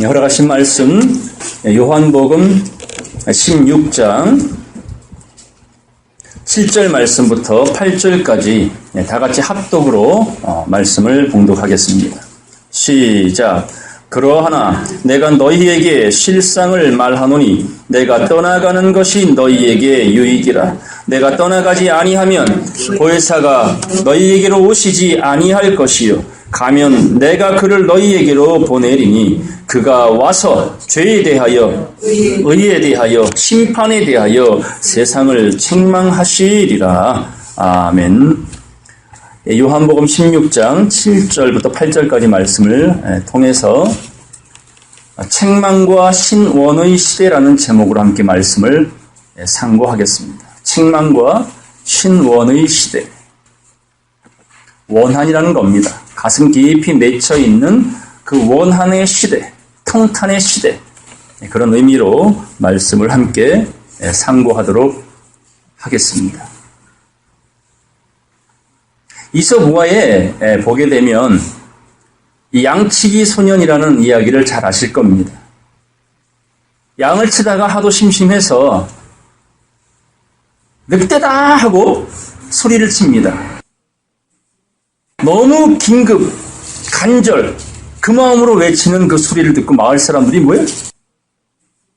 허락하신 말씀 요한복음 16장 7절 말씀부터 8절까지 다 같이 합독으로 말씀을 봉독하겠습니다. 시작. 그러하나 내가 너희에게 실상을 말하노니 내가 떠나가는 것이 너희에게 유익이라. 내가 떠나가지 아니하면 보혜사가 너희에게로 오시지 아니할 것이요 가면 내가 그를 너희에게로 보내리니 그가 와서 죄에 대하여 의에 대하여 심판에 대하여 세상을 책망하시리라. 아멘. 요한복음 16장 7절부터 8절까지 말씀을 통해서 책망과 신원의 시대라는 제목으로 함께 말씀을 상고하겠습니다. 책망과 신원의 시대. 원한이라는 겁니다. 가슴 깊이 맺혀 있는 그 원한의 시대, 통탄의 시대, 그런 의미로 말씀을 함께 상고하도록 하겠습니다. 이솝우화에 보게 되면 이 양치기 소년이라는 이야기를 잘 아실 겁니다. 양을 치다가 하도 심심해서 늑대다 하고 소리를 칩니다. 너무 긴급, 간절, 그 마음으로 외치는 그 소리를 듣고 마을 사람들이 뭐예요?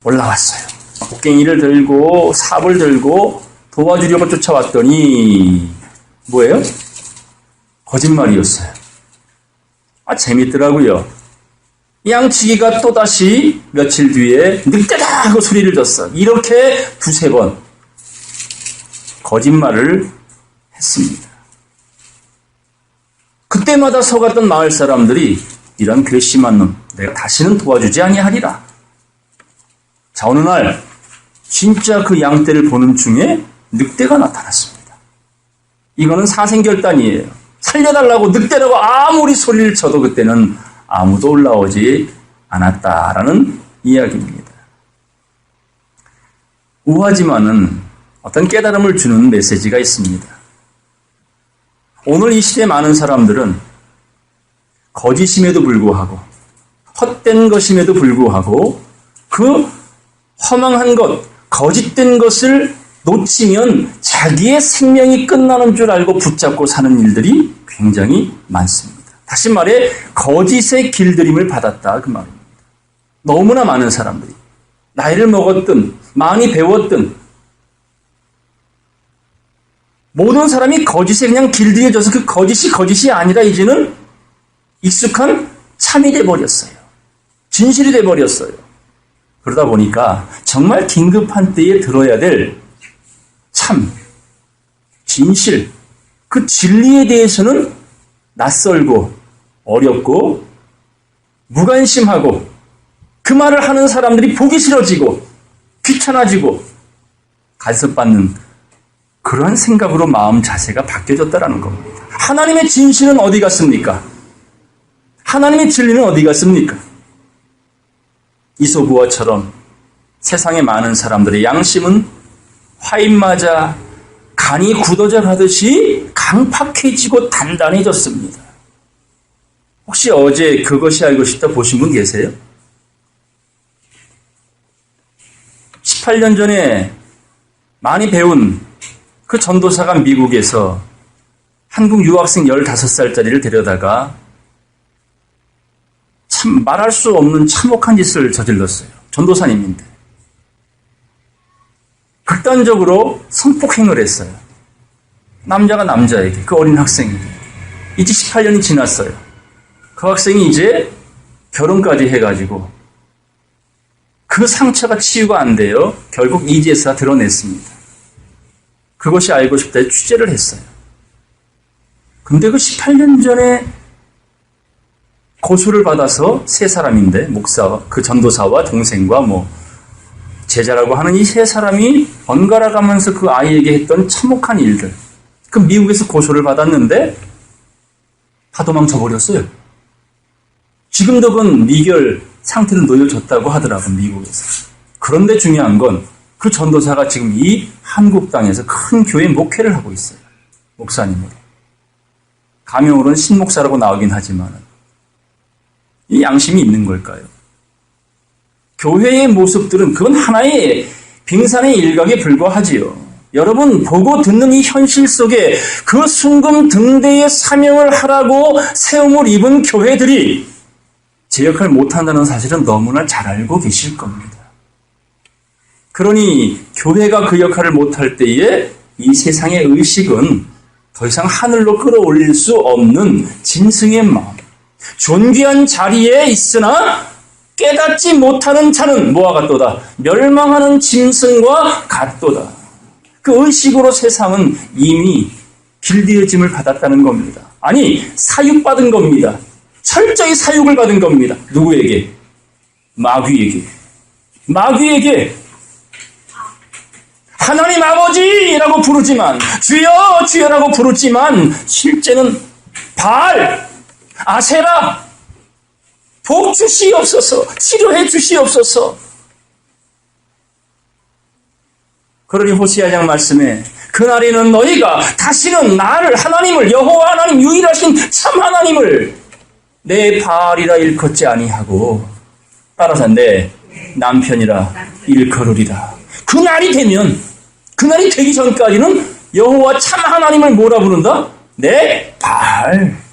올라왔어요. 곡괭이를 들고 삽을 들고 도와주려고 쫓아왔더니 뭐예요? 거짓말이었어요. 재밌더라고요. 양치기가 또다시 며칠 뒤에 늑대다 하고 소리를 졌어. 이렇게 두세 번 거짓말을 했습니다. 그때마다 속았던 마을 사람들이 이런 괘씸한 놈, 내가 다시는 도와주지 아니하리라. 자, 어느 날 진짜 그 양떼를 보는 중에 늑대가 나타났습니다. 이거는 사생결단이에요. 살려달라고 늑대라고 아무리 소리를 쳐도 그때는 아무도 올라오지 않았다라는 이야기입니다. 우하지만은 어떤 깨달음을 주는 메시지가 있습니다. 오늘 이 시대에 많은 사람들은 거짓임에도 불구하고 헛된 것임에도 불구하고 그 허망한 것, 거짓된 것을 놓치면 자기의 생명이 끝나는 줄 알고 붙잡고 사는 일들이 굉장히 많습니다. 다시 말해 거짓의 길들임을 받았다 그 말입니다. 너무나 많은 사람들이 나이를 먹었든 많이 배웠든 모든 사람이 거짓에 그냥 길들여져서 그 거짓이 아니라 이제는 익숙한 참이 돼버렸어요. 진실이 돼버렸어요. 그러다 보니까 정말 긴급한 때에 들어야 될 참, 진실, 그 진리에 대해서는 낯설고 어렵고 무관심하고 그 말을 하는 사람들이 보기 싫어지고 귀찮아지고 간섭받는 그러한 생각으로 마음 자세가 바뀌어졌다라는 겁니다. 하나님의 진실은 어디 갔습니까? 하나님의 진리는 어디 갔습니까? 이솝우화처럼 세상의 많은 사람들의 양심은 화인 맞아 간이 굳어져 가듯이 강팍해지고 단단해졌습니다. 혹시 어제 그것이 알고 싶다 보신 분 계세요? 18년 전에 많이 배운 그 전도사가 미국에서 한국 유학생 15살짜리를 데려다가 참 말할 수 없는 참혹한 짓을 저질렀어요. 전도사님인데. 극단적으로 성폭행을 했어요. 남자가 남자에게, 그 어린 학생에게. 이제 18년이 지났어요. 그 학생이 이제 결혼까지 해가지고 그 상처가 치유가 안 돼요. 결국 이제서야 드러냈습니다. 그것이 알고 싶다 해 취재를 했어요. 근데 그 18년 전에 고소를 받아서 세 사람인데, 목사와 그 전도사와 동생과 제자라고 하는 이 세 사람이 번갈아 가면서 그 아이에게 했던 참혹한 일들, 그 미국에서 고소를 받았는데 다 도망쳐 버렸어요. 지금도 그건 미결 상태로 놓여졌다고 하더라고, 미국에서. 그런데 중요한 건 그 전도사가 지금 이 한국 땅에서 큰 교회 목회를 하고 있어요. 목사님으로. 가명으로는 신목사라고 나오긴 하지만 이 양심이 있는 걸까요? 교회의 모습들은 그건 하나의 빙산의 일각에 불과하지요. 여러분 보고 듣는 이 현실 속에 그 순금등대의 사명을 하라고 세움을 입은 교회들이 제 역할을 못한다는 사실은 너무나 잘 알고 계실 겁니다. 그러니 교회가 그 역할을 못할 때에 이 세상의 의식은 더 이상 하늘로 끌어올릴 수 없는 짐승의 마음, 존귀한 자리에 있으나 깨닫지 못하는 자는 뭐와 같도다? 멸망하는 짐승과 같도다. 그 의식으로 세상은 이미 길들여짐을 받았다는 겁니다. 아니, 사육받은 겁니다. 철저히 사육을 받은 겁니다. 누구에게? 마귀에게. 마귀에게. 하나님 아버지라고 부르지만, 주여 주여라고 부르지만 실제는 바알, 아세라, 복 주시옵소서, 치료해 주시옵소서. 그러니 호세아장 말씀에 그날에는 너희가 다시는 나를 하나님을 여호와 하나님 유일하신 참 하나님을 내 바알이라 일컫지 아니하고 따라서 내 남편이라 일컬으리라. 그날이 되면 그날이 되기 전까지는 여호와 참 하나님을 뭐라 부른다? 내 바알.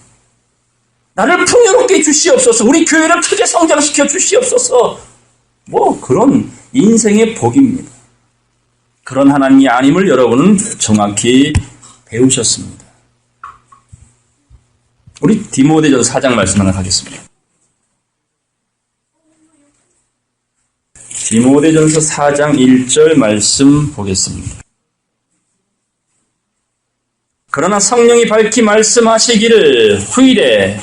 나를 풍요롭게 주시옵소서. 우리 교회를 크게 성장시켜 주시옵소서. 뭐 그런 인생의 복입니다. 그런 하나님이 아님을 여러분은 정확히 배우셨습니다. 우리 디모데전서 4장 말씀 하나 가겠습니다. 디모데전서 4장 1절 말씀 보겠습니다. 그러나 성령이 밝히 말씀하시기를 후일에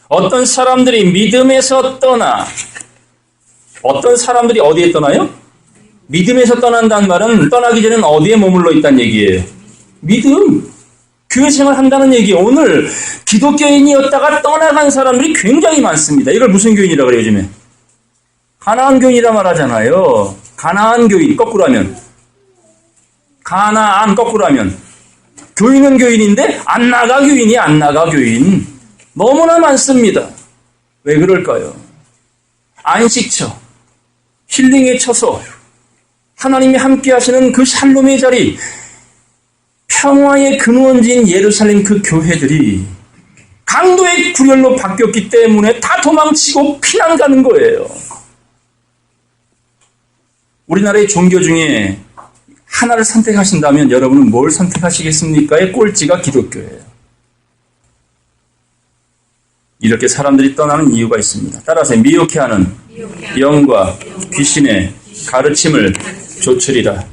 어떤 사람들이 믿음에서 떠나, 어떤 사람들이 어디에 떠나요? 믿음에서 떠난다는 말은 떠나기 전에는 어디에 머물러 있다는 얘기예요? 믿음. 교회 생활 한다는 얘기예요. 오늘 기독교인이었다가 떠나간 사람들이 굉장히 많습니다. 이걸 무슨 교인이라고 그래요, 요즘에? 가나안 교인이라 말하잖아요. 가나안 교인, 거꾸로 하면. 가나안, 거꾸로 하면. 교인은 교인인데 안 나가 교인이 안 나가 교인. 너무나 많습니다. 왜 그럴까요? 안식처, 힐링의 처소, 하나님이 함께 하시는 그 샬롬의 자리, 평화의 근원지인 예루살렘 그 교회들이 강도의 굴열로 바뀌었기 때문에 다 도망치고 피난 가는 거예요. 우리나라의 종교 중에 하나를 선택하신다면 여러분은 뭘 선택하시겠습니까의 꼴찌가 기독교예요. 이렇게 사람들이 떠나는 이유가 있습니다. 따라서 미혹해하는 영과 귀신의 가르침을 조추리라.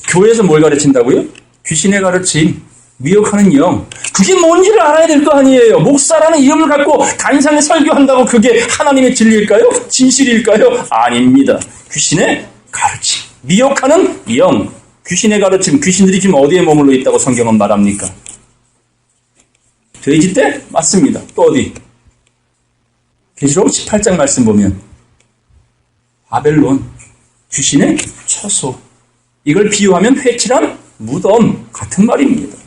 교회에서 뭘 가르친다고요? 귀신의 가르침, 미혹하는 영. 그게 뭔지를 알아야 될 거 아니에요. 목사라는 이름을 갖고 단상에 설교한다고 그게 하나님의 진리일까요? 진실일까요? 아닙니다. 귀신의 가르침, 미혹하는 영. 귀신의 가르침, 귀신들이 지금 어디에 머물러 있다고 성경은 말합니까? 돼지 떼? 맞습니다. 또 어디? 계시록 18장 말씀 보면 바벨론, 귀신의 처소. 이걸 비유하면 회칠한 무덤 같은 말입니다.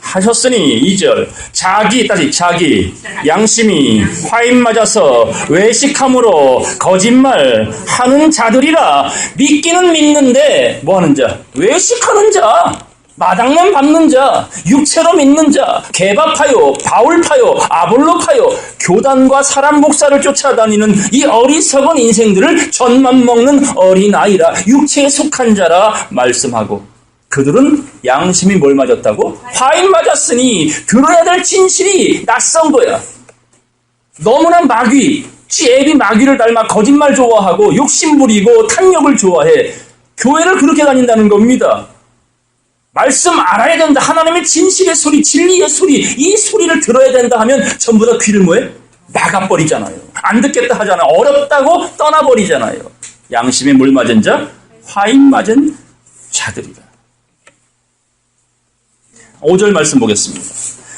하셨으니 2절 자기 양심이 화인 맞아서 외식함으로 거짓말 하는 자들이라. 믿기는 믿는데 뭐하는 자? 외식하는 자, 마당만 밟는 자, 육체로 믿는 자, 개바파요, 바울파요, 아볼로파요, 교단과 사람 목사를 쫓아다니는 이 어리석은 인생들을 젖만 먹는 어린아이라, 육체에 속한 자라 말씀하고, 그들은 양심이 뭘 맞았다고? 화인 맞았으니 들어야 될 진실이 낯선 거야. 너무나 마귀, 쥐애비 마귀를 닮아 거짓말 좋아하고 욕심 부리고 탐욕을 좋아해. 교회를 그렇게 다닌다는 겁니다. 말씀 알아야 된다. 하나님의 진실의 소리, 진리의 소리, 이 소리를 들어야 된다 하면 전부 다 귀를 뭐해? 막아버리잖아요. 안 듣겠다 하잖아요. 어렵다고 떠나버리잖아요. 양심에 물 맞은 자, 화인 맞은 자들이다. 5절 말씀 보겠습니다.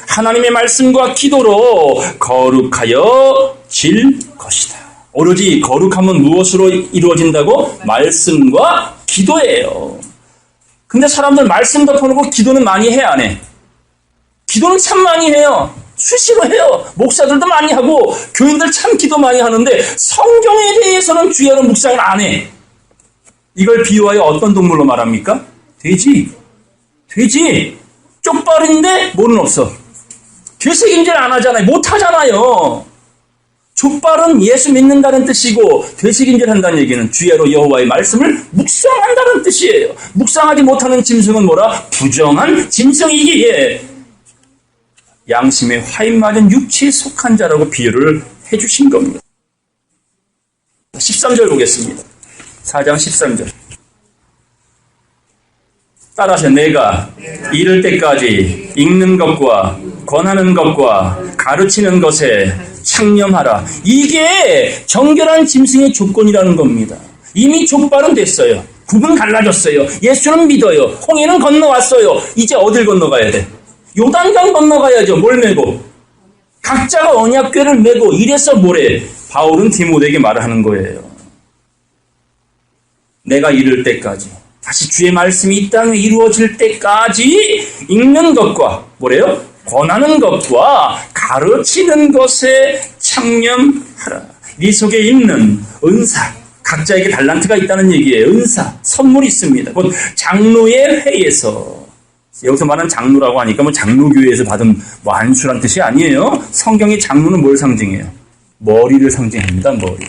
하나님의 말씀과 기도로 거룩하여 질 것이다. 오로지 거룩함은 무엇으로 이루어진다고? 말씀과 기도예요. 근데 사람들 말씀 덮어놓고 기도는 많이 해, 안 해? 기도는 참 많이 해요. 수시로 해요. 목사들도 많이 하고 교인들 참 기도 많이 하는데 성경에 대해서는 주야로 묵상을 안 해. 이걸 비유하여 어떤 동물로 말합니까? 돼지. 돼지. 족발인데 뭐는 없어. 되새김질 안 하잖아요. 못 하잖아요. 족발은 예수 믿는다는 뜻이고 되새김질 한다는 얘기는 주야로 여호와의 말씀을 묵상한다는 뜻이에요. 묵상하지 못하는 짐승은 뭐라? 부정한 짐승이기에 양심에 화인 맞은 육체에 속한 자라고 비유를 해주신 겁니다. 13절 보겠습니다. 4장 13절. 따라서 내가 이를 때까지 읽는 것과 권하는 것과 가르치는 것에 창념하라. 이게 정결한 짐승의 조건이라는 겁니다. 이미 족발은 됐어요. 굽은 갈라졌어요. 예수는 믿어요. 홍해는 건너왔어요. 이제 어딜 건너가야 돼? 요단강 건너가야죠. 뭘 메고? 각자가 언약궤를 메고 이래서 뭐래? 바울은 디모데에게 말을 하는 거예요. 내가 이를 때까지, 다시 주의 말씀이 이 땅에 이루어질 때까지 읽는 것과 뭐래요? 권하는 것과 가르치는 것에 창념하라. 네 속에 있는 은사, 각자에게 달란트가 있다는 얘기예요. 은사, 선물이 있습니다. 곧 장로의 회에서, 여기서 말하는 장로라고 하니까 뭐 장로교회에서 받은 뭐 안수란 뜻이 아니에요. 성경의 장로는 뭘 상징해요? 머리를 상징합니다. 머리.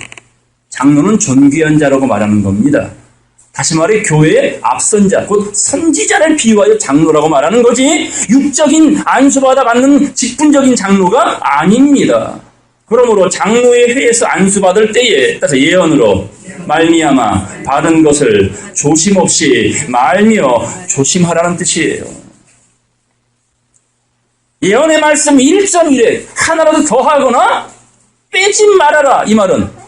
장로는 존귀한 자라고 말하는 겁니다. 다시 말해 교회의 앞선자, 곧 선지자를 비유하여 장로라고 말하는 거지 육적인 안수받아 받는 직분적인 장로가 아닙니다. 그러므로 장로의 회에서 안수받을 때에 따라서 예언으로 말미암아 받은 것을 조심 없이 말며 조심하라는 뜻이에요. 예언의 말씀 1.1에 하나라도 더하거나 빼지 말아라. 이 말은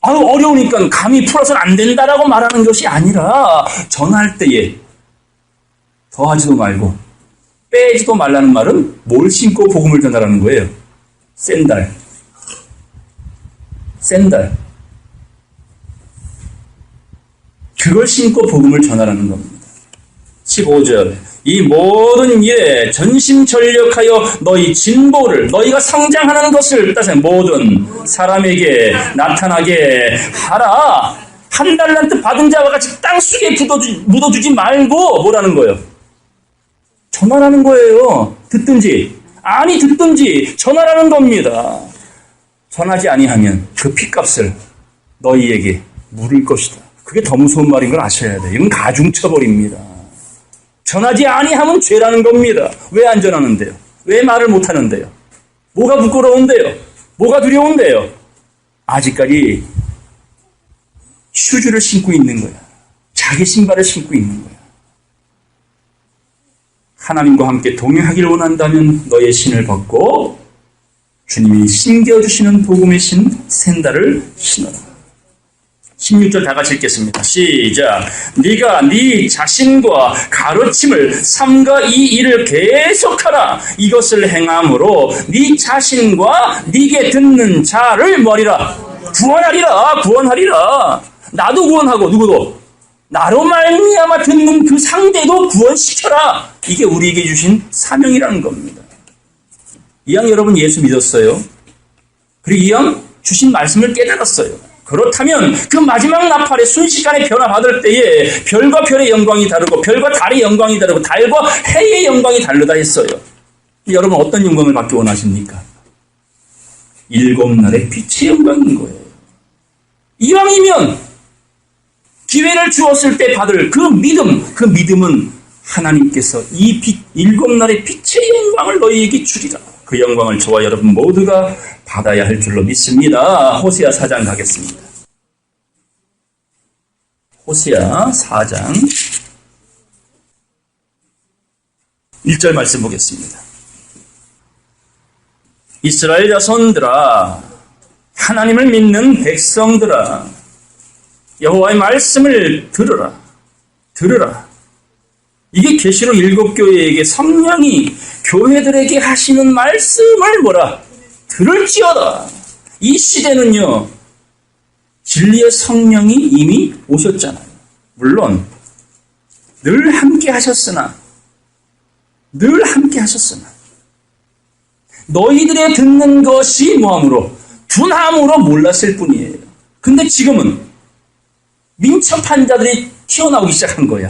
어려우니까 감히 풀어서는 안 된다라고 말하는 것이 아니라 전할 때에 더하지도 말고 빼지도 말라는 말은 뭘 신고 복음을 전하라는 거예요? 샌달. 그걸 신고 복음을 전하라는 겁니다. 15절. 이 모든 일에 전심전력하여 너희 진보를, 너희가 성장하는 것을 따서 모든 사람에게 나타나게 하라. 한 달란트 받은 자와 같이 땅속에 묻어두지 말고 뭐라는 거예요? 전하라는 거예요. 듣든지 아니 듣든지 전하라는 겁니다. 전하지 아니하면 그 핏값을 너희에게 물을 것이다. 그게 더 무서운 말인 걸 아셔야 돼요. 이건 가중처벌입니다. 전하지 아니하면 죄라는 겁니다. 왜 안 전하는데요? 왜 말을 못하는데요? 뭐가 부끄러운데요? 뭐가 두려운데요? 아직까지 슈즈를 신고 있는 거야. 자기 신발을 신고 있는 거야. 하나님과 함께 동행하기를 원한다면 너의 신을 벗고 주님이 신겨주시는 복음의 신 샌달을 신어라. 16절 다 같이 읽겠습니다. 시작. 네가 네 자신과 가르침을 삼가 이 일을 계속하라. 이것을 행함으로 네 자신과 네게 듣는 자를 뭐하리라? 구원하리라. 나도 구원하고 누구도 나로 말미암아 듣는 그 상대도 구원시켜라. 이게 우리에게 주신 사명이라는 겁니다. 이왕 여러분 예수 믿었어요. 그리고 이왕 주신 말씀을 깨달았어요. 그렇다면 그 마지막 나팔에 순식간에 변화받을 때에 별과 별의 영광이 다르고 별과 달의 영광이 다르고 달과 해의 영광이 다르다 했어요. 여러분 어떤 영광을 받기 원하십니까? 7날의 빛의 영광인 거예요. 이왕이면 기회를 주었을 때 받을 그 믿음은 하나님께서 이 빛, 7날의 빛의 영광을 너희에게 주리라. 그 영광을 저와 여러분 모두가 받아야 할 줄로 믿습니다. 호세아 4장 가겠습니다. 호세아 4장 1절 말씀 보겠습니다. 이스라엘 자손들아, 하나님을 믿는 백성들아, 여호와의 말씀을 들으라. 이게 계시록 7교회에게 성령이 교회들에게 하시는 말씀을 들을지어다. 이 시대는요, 진리의 성령이 이미 오셨잖아요. 물론 늘 함께 하셨으나 너희들의 듣는 것이 뭐함으로? 둔함으로 몰랐을 뿐이에요. 근데 지금은 민첩한 자들이 튀어나오기 시작한 거야.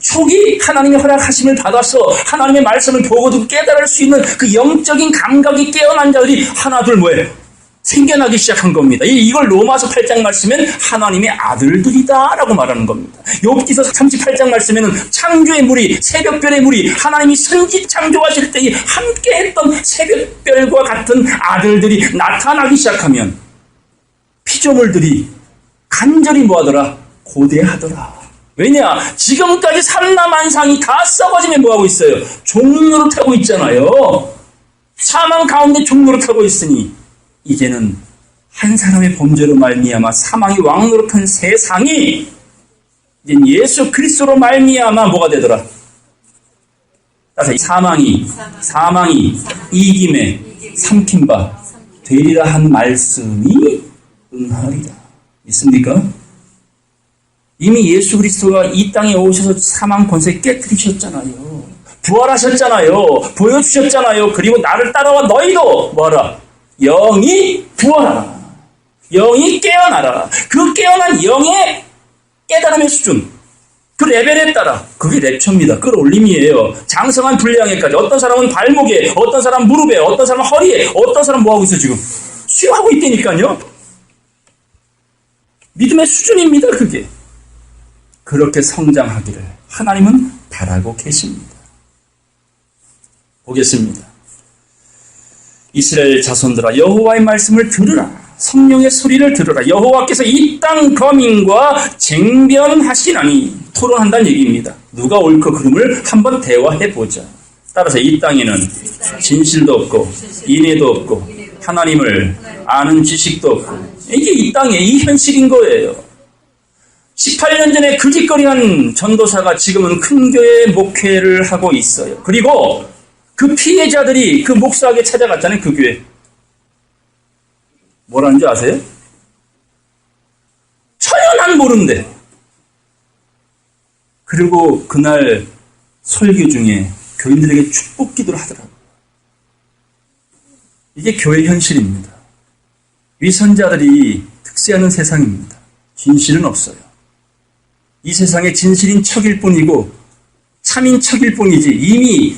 초기 하나님의 허락하심을 받아서 하나님의 말씀을 보고 듣고 깨달을 수 있는 그 영적인 감각이 깨어난 자들이 하나둘 뭐예요? 생겨나기 시작한 겁니다. 이걸 로마서 8장 말씀엔 하나님의 아들들이다 라고 말하는 겁니다. 욥기서 38장 말씀에는 창조의 무리, 새벽별의 무리, 하나님이 선지 창조하실 때 함께 했던 새벽별과 같은 아들들이 나타나기 시작하면 피조물들이 간절히 뭐하더라? 고대하더라. 왜냐? 지금까지 삼라만상이 다 썩어지면 뭐하고 있어요? 종노릇하고 있잖아요. 사망 가운데 종노릇하고 있으니 이제는 한 사람의 범죄로 말미암아 사망이 왕노릇한 세상이 이제 예수 그리스도로 말미암아 뭐가 되더라? 따라서 사망이 이김에 삼킨 바 되리라 한 말씀이 응하리라. 믿습니까? 이미 예수 그리스도가 이 땅에 오셔서 사망 권세 깨뜨리셨잖아요. 부활하셨잖아요. 보여주셨잖아요. 그리고 나를 따라와 너희도 뭐하라? 영이 부활하라. 영이 깨어나라. 그 깨어난 영의 깨달음의 수준, 그 레벨에 따라 그게 랩처입니다. 끌어올림이에요. 장성한 분량에까지. 어떤 사람은 발목에, 어떤 사람은 무릎에, 어떤 사람은 허리에, 어떤 사람은 뭐하고 있어 지금? 수용하고 있다니까요. 믿음의 수준입니다. 그게. 그렇게 성장하기를 하나님은 바라고 계십니다. 보겠습니다. 이스라엘 자손들아 여호와의 말씀을 들으라. 성령의 소리를 들으라. 여호와께서 이 땅 거민과 쟁변하시나니. 토론한다는 얘기입니다. 누가 옳고 그름을 한번 대화해보자. 따라서 이 땅에는 진실도 없고 인애도 없고 하나님을 아는 지식도 없고, 이게 이 땅의 이 현실인 거예요. 18년 전에 그 짓거리한 전도사가 지금은 큰 교회 목회를 하고 있어요. 그리고 그 피해자들이 그 목사에게 찾아갔잖아요. 그 교회. 뭐라는 줄 아세요? 천연한 모른대. 그리고 그날 설교 중에 교인들에게 축복 기도를 하더라고요. 이게 교회 현실입니다. 위선자들이 특세하는 세상입니다. 진실은 없어요. 이 세상에 진실인 척일 뿐이고 참인 척일 뿐이지 이미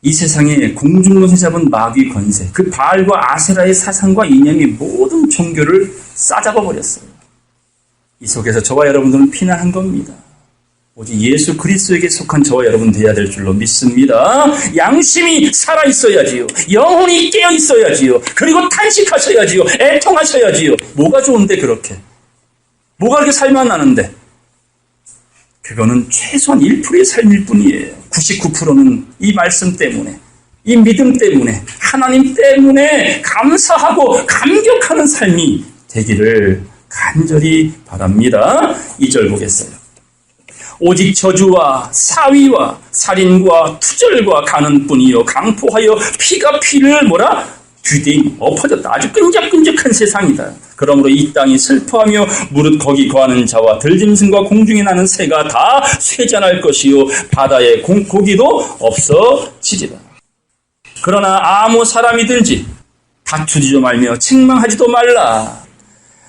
이 세상에 공중노세 잡은 마귀 권세, 그 바알과 아세라의 사상과 이념이 모든 종교를 싸잡아 버렸어요. 이 속에서 저와 여러분들은 피난한 겁니다. 오직 예수 그리스도에게 속한 저와 여러분 되어야 될 줄로 믿습니다. 양심이 살아있어야지요. 영혼이 깨어있어야지요. 그리고 탄식하셔야지요. 애통하셔야지요. 뭐가 좋은데 그렇게? 뭐가 그렇게 살만 나는데? 그거는 최소한 1%의 삶일 뿐이에요. 99%는 이 말씀 때문에, 이 믿음 때문에, 하나님 때문에 감사하고 감격하는 삶이 되기를 간절히 바랍니다. 2절 보겠어요. 오직 저주와 사위와 살인과 투절과 가는 뿐이요 강포하여 피가 피를 뭐라? 주디 엎어졌다. 아주 끈적끈적한 세상이다. 그러므로 이 땅이 슬퍼하며 무릇 거기 거하는 자와 들짐승과 공중에 나는 새가 다 쇠잔할 것이요 바다의 고기도 없어지리라. 그러나 아무 사람이든지 다투지도 말며 책망하지도 말라.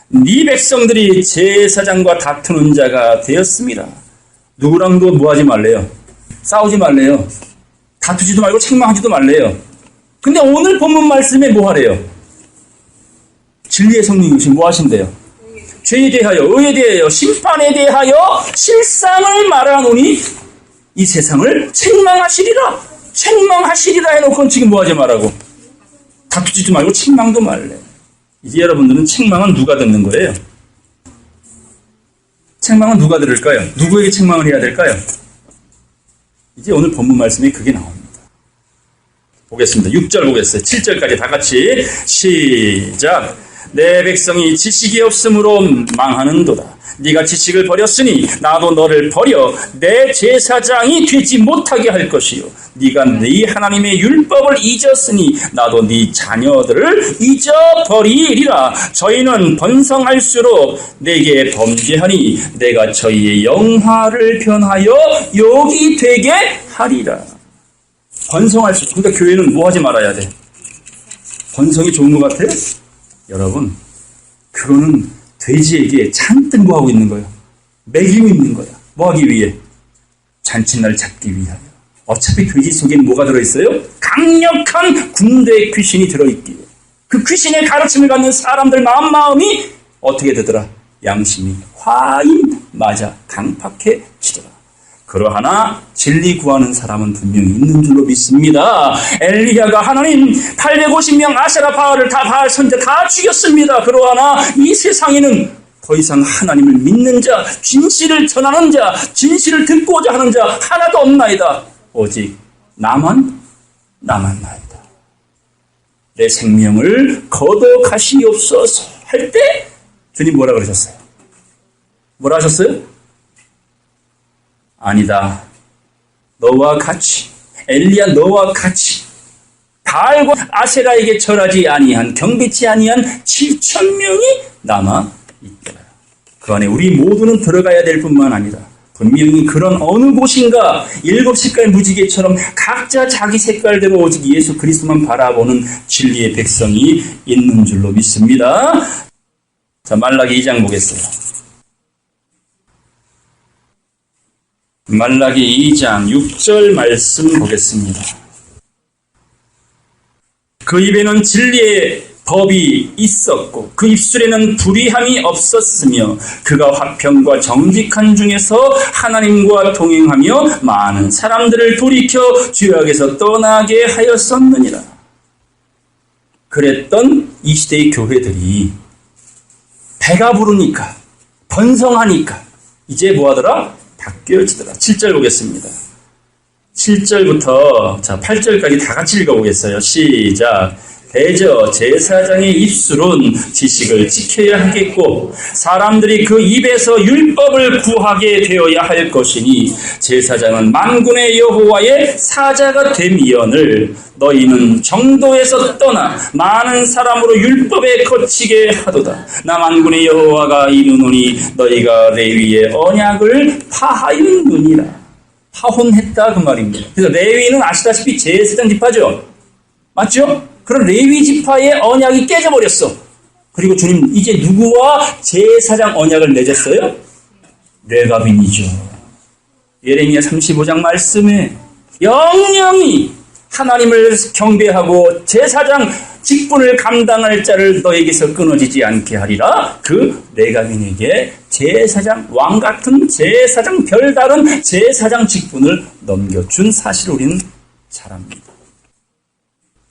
네 백성들이 제사장과 다투는 자가 되었습니다. 누구랑도 뭐하지 말래요? 싸우지 말래요. 다투지도 말고 책망하지도 말래요. 근데 오늘 본문 말씀에 뭐 하래요? 진리의 성령이신 뭐 하신대요? 죄에 대하여, 의에 대하여, 심판에 대하여 실상을 말하노니 이 세상을 책망하시리라. 책망하시리라 해놓고 지금 뭐 하지 말라고? 다투지도 말고 책망도 말래. 이제 여러분들은 책망은 누가 듣는 거예요? 책망은 누가 들을까요? 누구에게 책망을 해야 될까요? 이제 오늘 본문 말씀에 그게 나옵니다. 보겠습니다. 6절 보겠어요. 7절까지 다 같이 시작. 내 백성이 지식이 없으므로 망하는도다. 네가 지식을 버렸으니 나도 너를 버려 내 제사장이 되지 못하게 할 것이요 네가 네 하나님의 율법을 잊었으니 나도 네 자녀들을 잊어버리리라. 저희는 번성할수록 내게 범죄하니 내가 저희의 영화를 변하여 욕이 되게 하리라. 번성할 수 있고. 그러니까 교회는 뭐 하지 말아야 돼? 번성이 좋은 것 같아요? 여러분, 그거는 돼지에게 잔뜩 뭐 하고 있는 거예요? 먹이고 있는 거야. 뭐 하기 위해? 잔칫날 잡기 위하여. 어차피 돼지 속에는 뭐가 들어있어요? 강력한 군대의 귀신이 들어있기에. 그 귀신의 가르침을 갖는 사람들 마음이 어떻게 되더라? 양심이 화인 맞아 강팍해지더라. 그러하나 진리 구하는 사람은 분명히 있는 줄로 믿습니다. 엘리야가 하나님 850명 아세라 바알을 다 바알 선제 다 죽였습니다. 그러하나 이 세상에는 더 이상 하나님을 믿는 자, 진실을 전하는 자, 진실을 듣고자 하는 자 하나도 없나이다. 오직 나만 나이다. 내 생명을 거둬가시옵소서 할 때 주님 뭐라 그러셨어요? 뭐라 하셨어요? 아니다. 너와 같이, 엘리야 너와 같이 바알과 아세라에게 절하지 아니한, 경배치 아니한 7,000명이 남아 있더라. 그 안에 우리 모두는 들어가야 될 뿐만 아니라 분명히 그런 어느 곳인가 7색깔 무지개처럼 각자 자기 색깔대로 오직 예수 그리스도만 바라보는 진리의 백성이 있는 줄로 믿습니다. 자, 말라기 2장 보겠어요. 말라기 2장 6절 말씀 보겠습니다. 그 입에는 진리의 법이 있었고 그 입술에는 불의함이 없었으며 그가 화평과 정직한 중에서 하나님과 동행하며 많은 사람들을 돌이켜 죄악에서 떠나게 하였었느니라. 그랬던 이 시대의 교회들이 배가 부르니까 번성하니까 이제 뭐하더라? 바뀌어지더라. 7절 보겠습니다. 7절부터 8절까지 다 같이 읽어보겠어요. 시작. 대저 제사장의 입술은 지식을 지켜야 하겠고 사람들이 그 입에서 율법을 구하게 되어야 할 것이니 제사장은 만군의 여호와의 사자가 됨이언을 너희는 정도에서 떠나 많은 사람으로 율법에 거치게 하도다. 나 만군의 여호와가 이르노니 너희가 레위의 언약을 파하였느니라. 파혼했다 그 말입니다. 그래서 레위는 아시다시피 제사장 지파죠. 맞죠? 그런 레위 지파의 언약이 깨져버렸어. 그리고 주님 이제 누구와 제사장 언약을 맺었어요? 레가빈이죠. 예레미야 35장 말씀에 영영이 하나님을 경배하고 제사장 직분을 감당할 자를 너에게서 끊어지지 않게 하리라. 그 레가빈에게 제사장, 왕같은 제사장, 별다른 제사장 직분을 넘겨준 사실을 우리는 잘 압니다.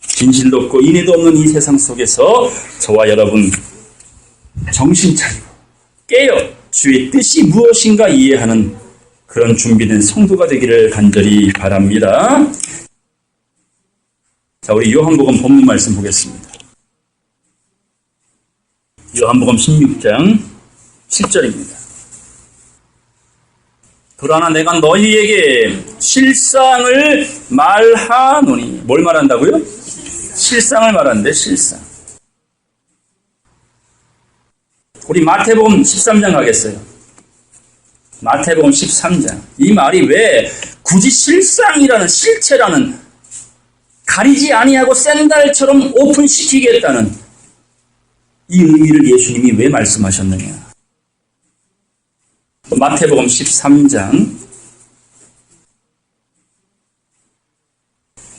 진실도 없고 인애도 없는 이 세상 속에서 저와 여러분 정신 차리고 깨어 주의 뜻이 무엇인가 이해하는 그런 준비된 성도가 되기를 간절히 바랍니다. 자, 우리 요한복음 본문 말씀 보겠습니다. 요한복음 16장 7절입니다. 그러나 내가 너희에게 실상을 말하노니. 뭘 말한다고요? 실상을 말하는데 실상. 우리 마태복음 13장 가겠어요. 마태복음 13장. 이 말이 왜 굳이 실상이라는, 실체라는, 가리지 아니하고 샌달처럼 오픈시키겠다는 이 의미를 예수님이 왜 말씀하셨느냐. 마태복음 13장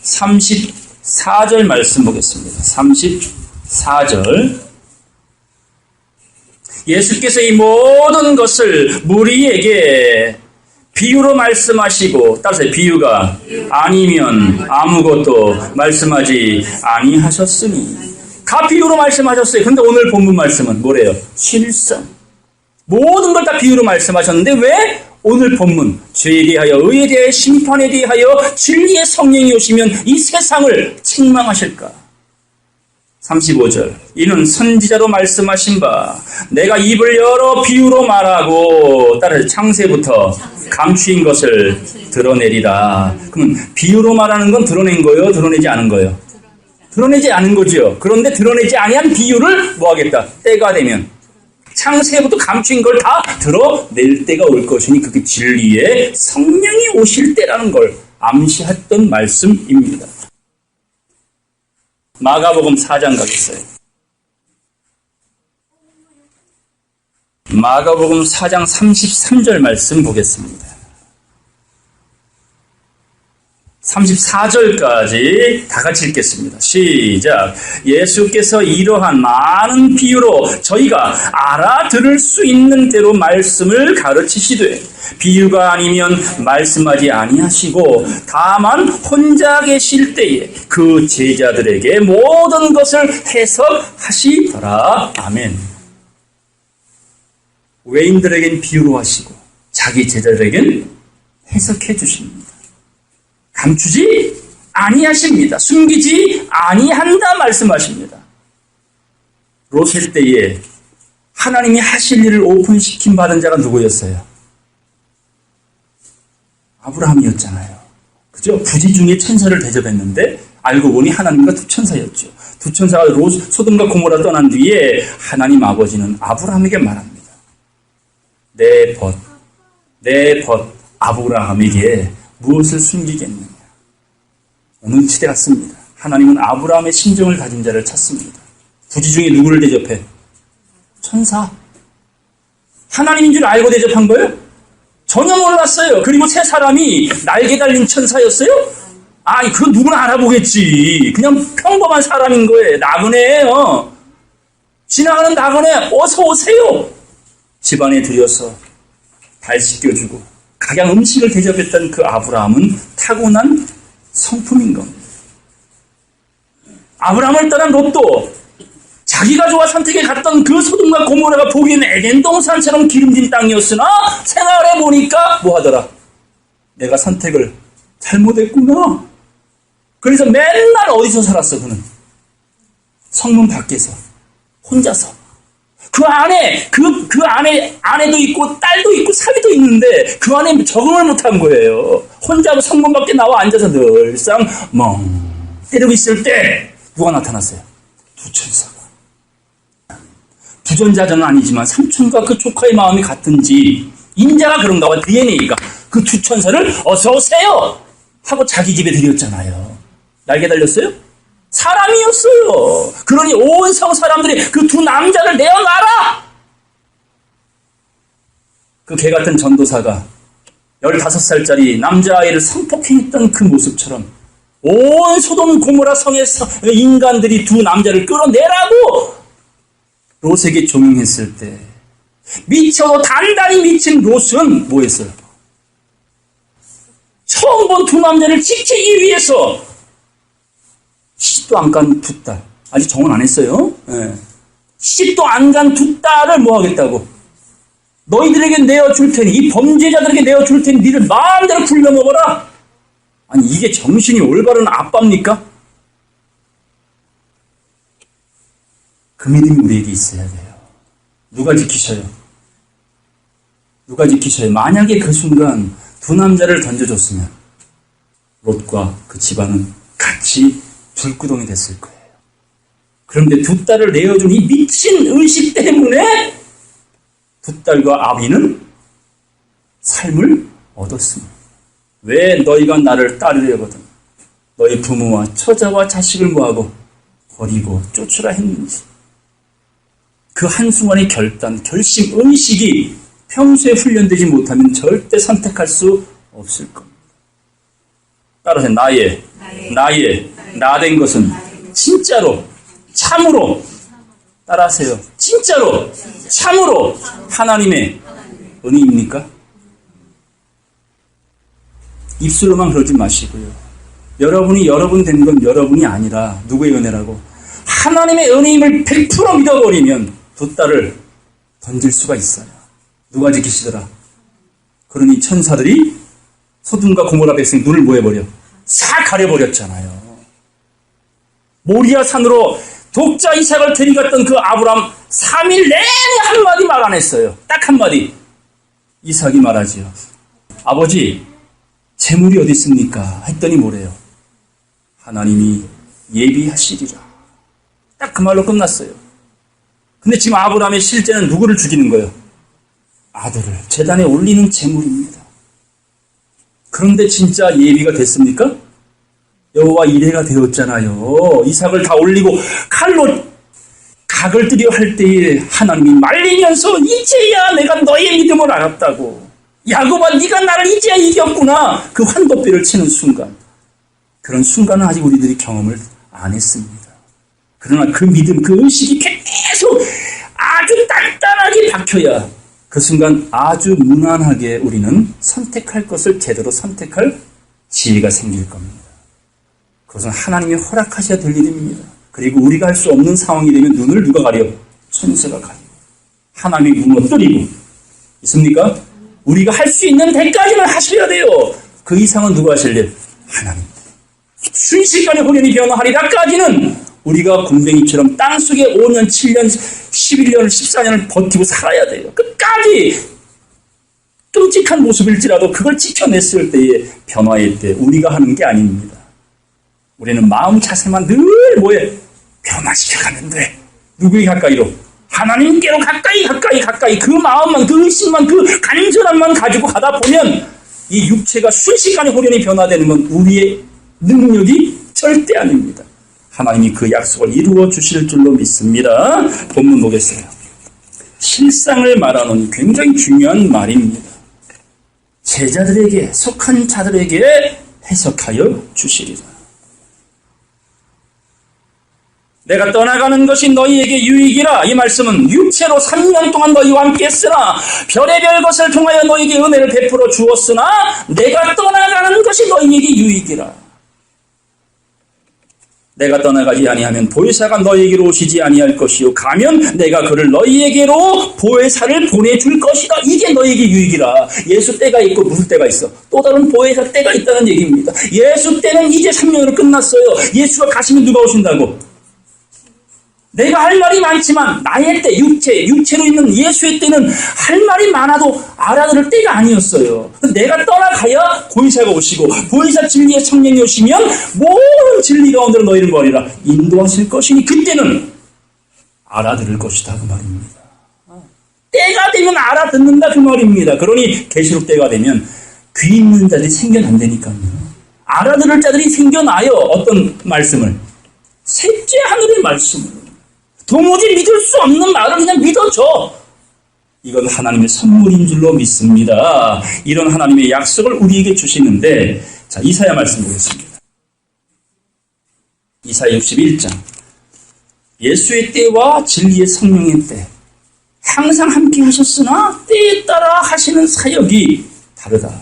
34절 말씀 보겠습니다. 34절. 예수께서 이 모든 것을 무리에게 비유로 말씀하시고, 따라서 비유가 아니면 아무것도 말씀하지 아니하셨으니. 다 비유로 말씀하셨어요. 근데 오늘 본문 말씀은 뭐래요? 실상. 모든 걸 다 비유로 말씀하셨는데 왜 오늘 본문 죄에 대하여, 의에 대하여, 심판에 대하여 진리의 성령이 오시면 이 세상을 책망하실까? 35절. 이는 선지자로 말씀하신 바 내가 입을 열어 비유로 말하고, 따라서 창세부터 감추인 것을 드러내리라. 그러면 비유로 말하는 건 드러낸 거예요? 드러내지 않은 거예요? 드러내지 않은 거죠. 그런데 드러내지 아니한 비유를 뭐 하겠다? 때가 되면 창세부터 감추인 걸 다 드러낼 때가 올 것이니 그게 진리의 성령이 오실 때라는 걸 암시했던 말씀입니다. 마가복음 4장 가겠어요. 마가복음 4장 33절 말씀 보겠습니다. 34절까지 다 같이 읽겠습니다. 시작. 예수께서 이러한 많은 비유로 저희가 알아들을 수 있는 대로 말씀을 가르치시되 비유가 아니면 말씀하지 아니하시고 다만 혼자 계실 때에 그 제자들에게 모든 것을 해석하시더라. 아멘. 외인들에겐 비유로 하시고 자기 제자들에겐 해석해 주십니다. 감추지 아니하십니다. 숨기지 아니한다 말씀하십니다. 롯의 때에 하나님이 하실 일을 오픈시킨 받은 자가 누구였어요? 아브라함이었잖아요. 그죠? 부지 중에 천사를 대접했는데 알고 보니 하나님과 두 천사였죠. 두 천사가 소돔과 고모라 떠난 뒤에 하나님 아버지는 아브라함에게 말합니다. 내 벗 아브라함에게 무엇을 숨기겠느냐. 오늘 시대 같습니다. 하나님은 아브라함의 심정을 가진 자를 찾습니다. 부지 중에 누구를 대접해? 천사. 하나님인 줄 알고 대접한 거예요? 전혀 몰랐어요. 그리고 세 사람이 날개 달린 천사였어요? 그건 누구나 알아보겠지. 그냥 평범한 사람인 거예요. 나그네예요. 지나가는 나그네 어서 오세요. 집안에 들여서 발 씻겨주고 각양 음식을 대접했던 그 아브라함은 타고난 성품인 겁니다. 아브라함을 떠난 롯도 자기가 좋아 선택해 갔던 그 소돔과 고모라가 보기에는 에덴 동산처럼 기름진 땅이었으나 생활해 보니까 뭐하더라? 내가 선택을 잘못했구나. 그래서 맨날 어디서 살았어 그는? 성문 밖에서 혼자서. 그 안에 아내도 있고 딸도 있고 사위도 있는데 그 안에 적응을 못한 거예요. 혼자 성문 밖에 나와 앉아서 늘상 멍 때리고 있을 때 누가 나타났어요? 두 천사가. 부전자전은 아니지만 삼촌과 그 조카의 마음이 같은지 인자가 그런가 봐. DNA가 그 두 천사를 어서 오세요 하고 자기 집에 들였잖아요. 날개 달렸어요? 사람이었어요. 그러니 온 성 사람들이 그 두 남자를 내어놔라. 그 개 같은 전도사가 15살짜리 남자아이를 성폭행했던 그 모습처럼 온 소돔 고모라 성의 인간들이 두 남자를 끌어내라고 롯에게 조명했을 때 미쳐 단단히 미친 롯은 뭐 했어요? 처음 본 두 남자를 지키기 위해서 시집도 안 간 두 딸. 아직 정혼 안 했어요. 네. 시집도 안 간 두 딸을 뭐 하겠다고? 너희들에게 내어줄 테니, 이 범죄자들에게 내어줄 테니 니들 마음대로 굴려먹어라. 아니 이게 정신이 올바른 아빠입니까? 그 믿음이 우리에게 있어야 돼요. 누가 지키셔요? 누가 지키셔요? 만약에 그 순간 두 남자를 던져줬으면 롯과 그 집안은 같이 불구덩이 됐을 거예요. 그런데 두 딸을 내어준 이 미친 의식 때문에 두 딸과 아비는 삶을 얻었습니다. 왜 너희가 나를 따르려거든 너희 부모와 처자와 자식을 뭐하고 버리고 쫓으라 했는지 그 한순간의 결단, 결심, 의식이 평소에 훈련되지 못하면 절대 선택할 수 없을 겁니다. 따라서 나의 나된 것은 진짜로 참으로 따라하세요. 진짜로 참으로 하나님의 은혜입니까? 입술로만 그러지 마시고요. 여러분이 여러분 된 건 여러분이 아니라 누구의 은혜라고? 하나님의 은혜임을 100% 믿어버리면 두 딸을 던질 수가 있어요. 누가 지키시더라? 그러니 천사들이 소돔과 고모라 백성이 눈을 뭐 해버려? 싹 가려버렸잖아요. 모리아 산으로 독자 이삭을 데려갔던 그 아브람 3일 내내 한마디 말 안 했어요. 딱 한마디. 이삭이 말하지요. 아버지, 재물이 어디 있습니까? 했더니 뭐래요? 하나님이 예비하시리라. 딱 그 말로 끝났어요. 근데 지금 아브라함의 실제는 누구를 죽이는 거예요? 아들을 재단에 올리는 재물입니다. 그런데 진짜 예비가 됐습니까? 여호와 이레가 되었잖아요. 이삭을 다 올리고 칼로 각을 뜨려 할 때에 하나님이 말리면서 이제야 내가 너의 믿음을 알았다고. 야곱아, 네가 나를 이제야 이겼구나. 그 환도뼈를 치는 순간. 그런 순간은 아직 우리들이 경험을 안 했습니다. 그러나 그 믿음, 그 의식이 계속 아주 단단하게 박혀야 그 순간 아주 무난하게 우리는 선택할 것을 제대로 선택할 지혜가 생길 겁니다. 그것은 하나님이 허락하셔야 될 일입니다. 그리고 우리가 할 수 없는 상황이 되면 눈을 누가 가려? 천사가 가려. 하나님이 무너뜨리고 있습니까? 우리가 할 수 있는 데까지는 하셔야 돼요. 그 이상은 누가 하실 일? 하나님. 순식간에 호련히 변화하리라까지는 우리가 군뱅이처럼 땅속에 5년, 7년, 11년, 14년을 버티고 살아야 돼요. 끝까지 끔찍한 모습일지라도 그걸 지켜냈을 때의 변화일 때 우리가 하는 게 아닙니다. 우리는 마음 자세만 늘 뭐에 변화시켜가면 돼. 누구에게 가까이로? 하나님께로 가까이 그 마음만, 그 의식만, 그 간절함만 가지고 가다 보면 이 육체가 순식간에 호련히 변화되는 건 우리의 능력이 절대 아닙니다. 하나님이 그 약속을 이루어 주실 줄로 믿습니다. 본문 보겠어요. 실상을 말하는 굉장히 중요한 말입니다. 제자들에게 속한 자들에게 해석하여 주시리라. 내가 떠나가는 것이 너희에게 유익이라. 이 말씀은 육체로 3년 동안 너희와 함께 했으나 별의별 것을 통하여 너희에게 은혜를 베풀어 주었으나 내가 떠나가는 것이 너희에게 유익이라. 내가 떠나가지 아니하면 보혜사가 너희에게로 오시지 아니할 것이요 가면 내가 그를 너희에게로 보혜사를 보내줄 것이다. 이게 너희에게 유익이라. 예수 때가 있고 무슨 때가 있어? 또 다른 보혜사 때가 있다는 얘기입니다. 예수 때는 이제 3년으로 끝났어요. 예수가 가시면 누가 오신다고? 내가 할 말이 많지만 나의 때, 육체로 있는 예수의 때는 할 말이 많아도 알아들을 때가 아니었어요. 내가 떠나가야 보혜사가 오시고 보혜사 진리의 성령이 오시면 모든 진리 가운데로 너희를 뭐하리라 인도하실 것이니 그때는 알아들을 것이다 그 말입니다. 때가 되면 알아듣는다 그 말입니다. 그러니 계시록 때가 되면 귀 있는 자들이 생겨난다니까요. 알아들을 자들이 생겨나요. 어떤 말씀을? 셋째 하늘의 말씀을. 도무지 믿을 수 없는 말을 그냥 믿어줘. 이건 하나님의 선물인 줄로 믿습니다. 이런 하나님의 약속을 우리에게 주시는데, 자, 이사야 말씀 보겠습니다. 이사야 61장. 예수의 때와 진리의 성령의 때 항상 함께 하셨으나 때에 따라 하시는 사역이 다르다.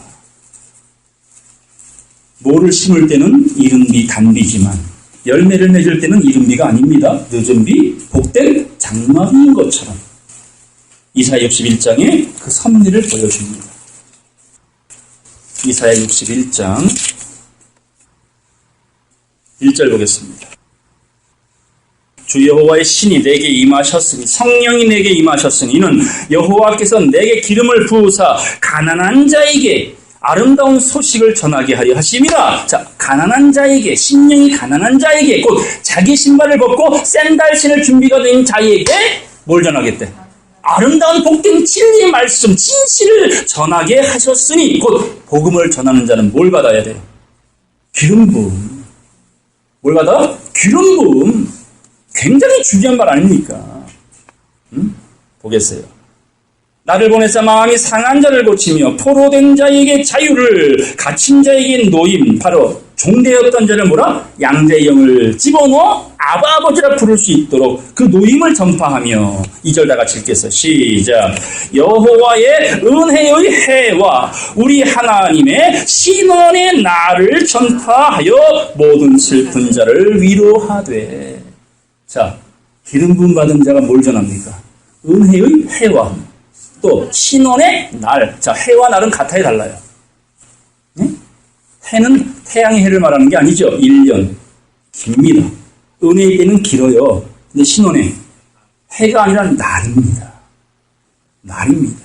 모를 심을 때는 이른 비 단비지만 열매를 맺을 때는 이른 비가 아닙니다. 늦은 비, 복된 장마비인 것처럼 이사야 61장에 그 섭리를 보여줍니다. 이사야 61장 1절 보겠습니다. 주 여호와의 신이 내게 임하셨으니 성령이 내게 임하셨으니 이는 여호와께서 내게 기름을 부으사 가난한 자에게 아름다운 소식을 전하게 하려 하심이라. 자, 가난한 자에게, 심령이 가난한 자에게, 곧 자기 신발을 벗고 샌들 신을 준비가 된 자에게 뭘 전하겠대? 아름다운 복된 진리의 말씀, 진실을 전하게 하셨으니, 곧 복음을 전하는 자는 뭘 받아야 돼요? 기름 부음. 뭘 받아? 기름 부음. 굉장히 중요한 말 아닙니까? 보겠어요. 나를 보내사 마음이 상한 자를 고치며 포로된 자에게 자유를, 갇힌 자에게 노임, 바로 종되었던 자를 뭐라? 양자의 영을 집어넣어 아바 아버지라 부를 수 있도록 그 노임을 전파하며 2절 다 같이 읽겠어요. 시작. 여호와의 은혜의 해와 우리 하나님의 신원의 날을 전파하여 모든 슬픈 자를 위로하되. 자, 기름 부음 받은 자가 뭘 전합니까? 은혜의 해와 또 신원의 날. 자, 해와 날은 같아요, 달라요? 네? 해는 태양의 해를 말하는 게 아니죠. 1년 깁니다. 은혜의 때는 길어요. 근데 신원의 해가 아니라 날입니다. 날입니다.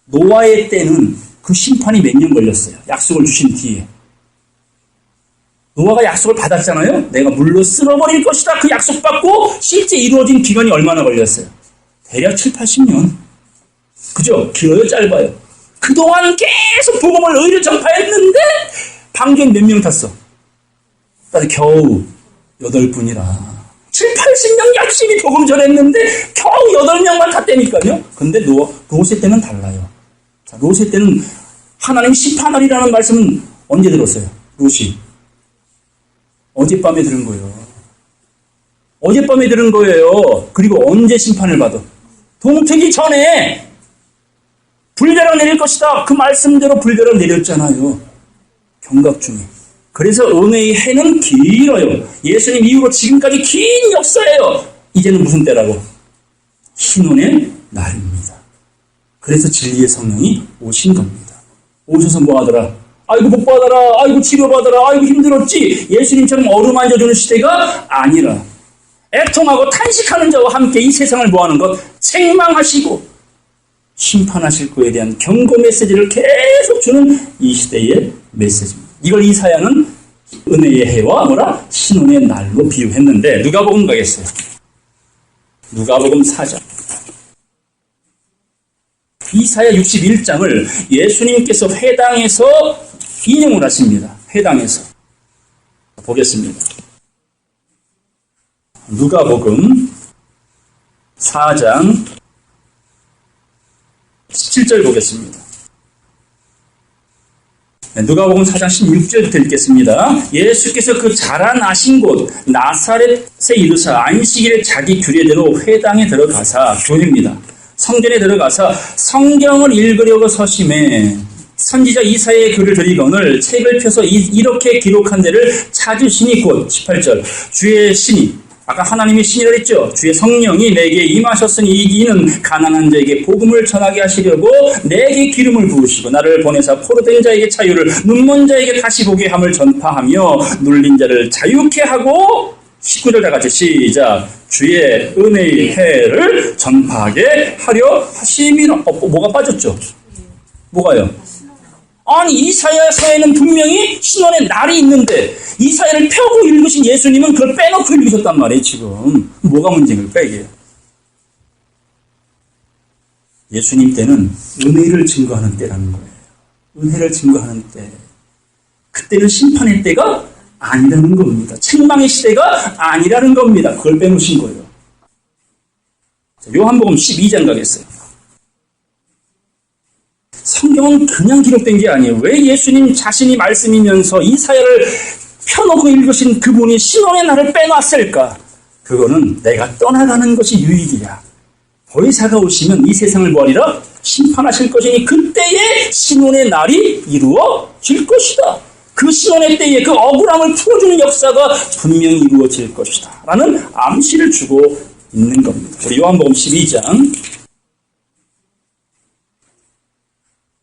노아의 때는 그 심판이 몇 년 걸렸어요. 약속을 주신 뒤에. 노아가 약속을 받았잖아요. 내가 물로 쓸어버릴 것이다. 그 약속 받고 실제 이루어진 기간이 얼마나 걸렸어요? 대략 7, 80년. 그죠? 길어요? 짧아요? 그동안 계속 복음을 의를 전파했는데 방주에 몇 명 탔어? 따로 겨우 8분이라. 7, 80명 열심히 복음 전했는데 겨우 8명만 탔다니까요. 근데 로세 때는 달라요. 자, 로세 때는 하나님 심판하리라는 말씀은 언제 들었어요? 로시. 어젯밤에 들은 거예요. 어젯밤에 들은 거예요. 그리고 언제 심판을 받아? 동트기 전에 불벼락 내릴 것이다. 그 말씀대로 불벼락 내렸잖아요. 경각 중에. 그래서 은혜의 해는 길어요. 예수님 이후로 지금까지 긴 역사예요. 이제는 무슨 때라고? 신혼의 날입니다. 그래서 진리의 성령이 오신 겁니다. 오셔서 뭐 하더라? 아이고 복 받아라. 아이고 치료받아라. 아이고 힘들었지. 예수님처럼 어루만져주는 시대가 아니라 애통하고 탄식하는 자와 함께 이 세상을 뭐하는 것? 책망하시고 심판하실 거에 대한 경고 메시지를 계속 주는 이 시대의 메시지입니다. 이걸 이사야는 은혜의 해와 뭐라? 신혼의 날로 비유했는데 누가복음 가겠어요. 누가복음 4장. 이사야 61장을 예수님께서 회당에서 인용을 하십니다. 회당에서. 보겠습니다. 누가복음 4장 17절 보겠습니다. 누가복음 4장 16절부터 읽겠습니다. 예수께서 그 자라나신 곳 나사렛에 이르사 안식일에 자기 규례대로 회당에 들어가사 교회입니다. 성전에 들어가사 성경을 읽으려고 서심해 선지자 이사야의 글을 들이거늘 책을 펴서 이렇게 기록한 데를 찾으시니 곧 18절 주의 신이 아까 하나님의 신이라 했죠. 주의 성령이 내게 임하셨으니 이는 가난한 자에게 복음을 전하게 하시려고 내게 기름을 부으시고 나를 보내사 포로된 자에게 자유를 눈먼 자에게 다시 보게 함을 전파하며 눌린 자를 자유케 하고 19절 다 같이 시작. 주의 은혜의 해를 전파하게 하려 하심이라. 뭐가 빠졌죠? 뭐가요? 아니 이사야서에는 분명히 신혼의 날이 있는데 이사야를 펴고 읽으신 예수님은 그걸 빼놓고 읽으셨단 말이에요. 지금 뭐가 문제인 걸까 이게? 예수님 때는 은혜를 증거하는 때라는 거예요. 은혜를 증거하는 때. 그때는 심판의 때가 아니라는 겁니다. 책망의 시대가 아니라는 겁니다. 그걸 빼놓으신 거예요. 요한복음 12장 가겠어요. 성경은 그냥 기록된 게 아니에요. 왜 예수님 자신이 말씀이면서 이사야를 펴놓고 읽으신 그분이 신혼의 날을 빼놨을까? 그거는 내가 떠나가는 것이 유익이야. 보혜사가 오시면 이 세상을 뭐하리라? 심판하실 것이니 그때에 신혼의 날이 이루어질 것이다. 그 신혼의 때에 그 억울함을 풀어주는 역사가 분명히 이루어질 것이다. 라는 암시를 주고 있는 겁니다. 우리 요한복음 12장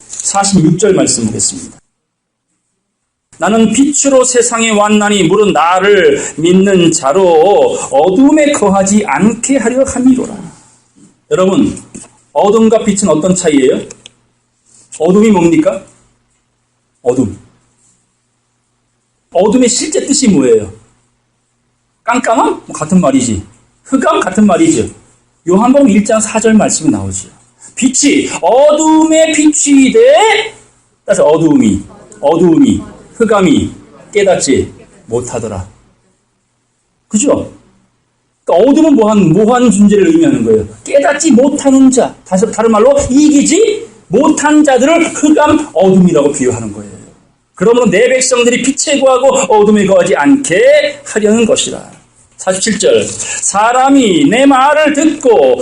46절 말씀 보겠습니다. 나는 빛으로 세상에 왔나니 무릇 나를 믿는 자로 어둠에 거하지 않게 하려 함이로라. 여러분, 어둠과 빛은 어떤 차이예요? 어둠이 뭡니까? 어둠. 어둠의 실제 뜻이 뭐예요? 깜깜함? 같은 말이지. 흑암? 같은 말이죠. 요한복음 1장 4절 말씀이 나오죠. 빛이 어둠에 비추이되 따라서 어두움이 흑암이 깨닫지 못하더라. 그죠? 그러니까 어둠은 뭐한 존재를 의미하는 거예요? 깨닫지 못하는 자. 다른 말로 이기지 못한 자들을 흑암 어둠이라고 비유하는 거예요. 그러므로 내 백성들이 빛에 거하고 어둠에 거하지 않게 하려는 것이라. 47절 사람이 내 말을 듣고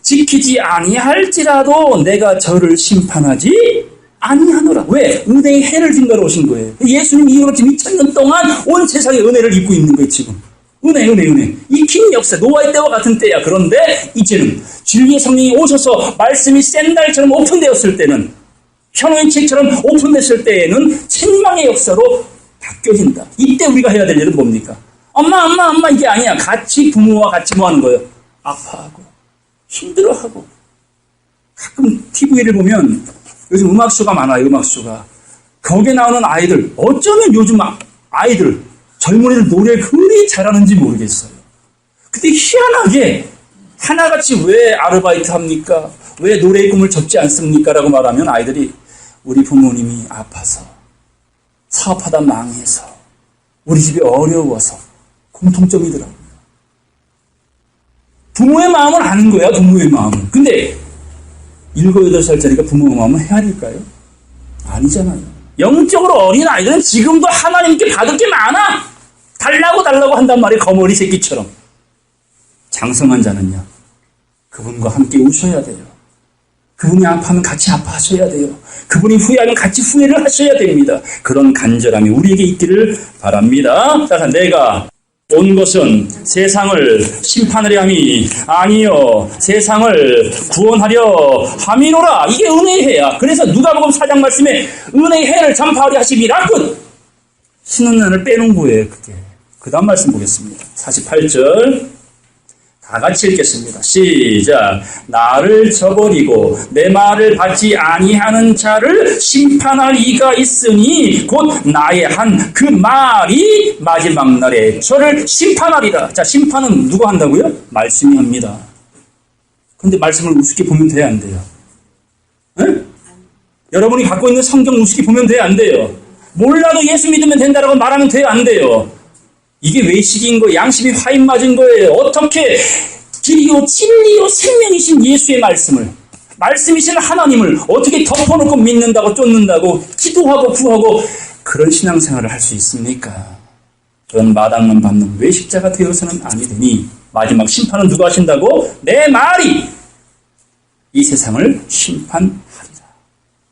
지키지 아니할지라도 내가 저를 심판하지 아니하노라. 왜? 은혜의 해를 증거로 오신 거예요. 예수님 이후로 지금 2000년 동안 온 세상에 은혜를 입고 있는 거예요. 지금 은혜. 이 긴 역사 노아의 때와 같은 때야. 그런데 이제는 진리의 성령이 오셔서 말씀이 샌달처럼 오픈되었을 때는 현호의 책처럼 오픈됐을 때에는 책망의 역사로 바뀌어진다. 이때 우리가 해야 될 일은 뭡니까? 엄마 이게 아니야. 같이 부모와 같이 뭐 하는 거예요? 아파하고 힘들어하고. 가끔 TV를 보면 요즘 음악쇼가 많아요. 음악쇼가. 거기에 나오는 아이들, 어쩌면 요즘 아이들, 젊은이들 노래를 그리 잘하는지 모르겠어요. 근데 희한하게 하나같이 왜 아르바이트 합니까? 왜 노래의 꿈을 접지 않습니까? 라고 말하면 아이들이 우리 부모님이 아파서, 사업하다 망해서, 우리 집이 어려워서 공통점이더라고요. 부모의 마음을 아는 거야, 부모의 마음은. 근데 7, 8살짜리가 부모의 마음을 헤아릴까요? 아니잖아요. 영적으로 어린 아이들은 지금도 하나님께 받을 게 많아. 달라고 한단 말이에요. 거머리 새끼처럼. 장성한 자는요, 그분과 함께 우셔야 돼요. 그분이 아파하면 같이 아파하셔야 돼요. 그분이 후회하면 같이 후회를 하셔야 됩니다. 그런 간절함이 우리에게 있기를 바랍니다. 자, 내가 온 것은 세상을 심판하려 함이 아니요 세상을 구원하려 함이로라. 이게 은혜의 해야. 그래서 누가복음 4장 말씀에 은혜의 해를 전파하려 하심이라. 끝. 신은 날을 빼놓은 거예요. 그게. 그 다음 말씀 보겠습니다. 48절 다 같이 읽겠습니다. 시작. 나를 저버리고 내 말을 받지 아니하는 자를 심판할 이가 있으니 곧 나의 한 그 말이 마지막 날에 저를 심판하리라. 자, 심판은 누가 한다고요? 말씀이 합니다. 그런데 말씀을 우습게 보면 돼요, 안 돼요? 네? 여러분이 갖고 있는 성경 우습게 보면 돼요, 안 돼요? 몰라도 예수 믿으면 된다라고 말하면 돼요, 안 돼요? 이게 외식인 거예요. 양심이 화인 맞은 거예요. 어떻게 길이요 진리요 생명이신 예수의 말씀이신 하나님을 어떻게 덮어놓고 믿는다고 쫓는다고 기도하고 구하고 그런 신앙생활을 할 수 있습니까? 그런 마당만 밟는 외식자가 되어서는 아니 되니 마지막 심판은 누가 하신다고? 내 말이 이 세상을 심판하리라.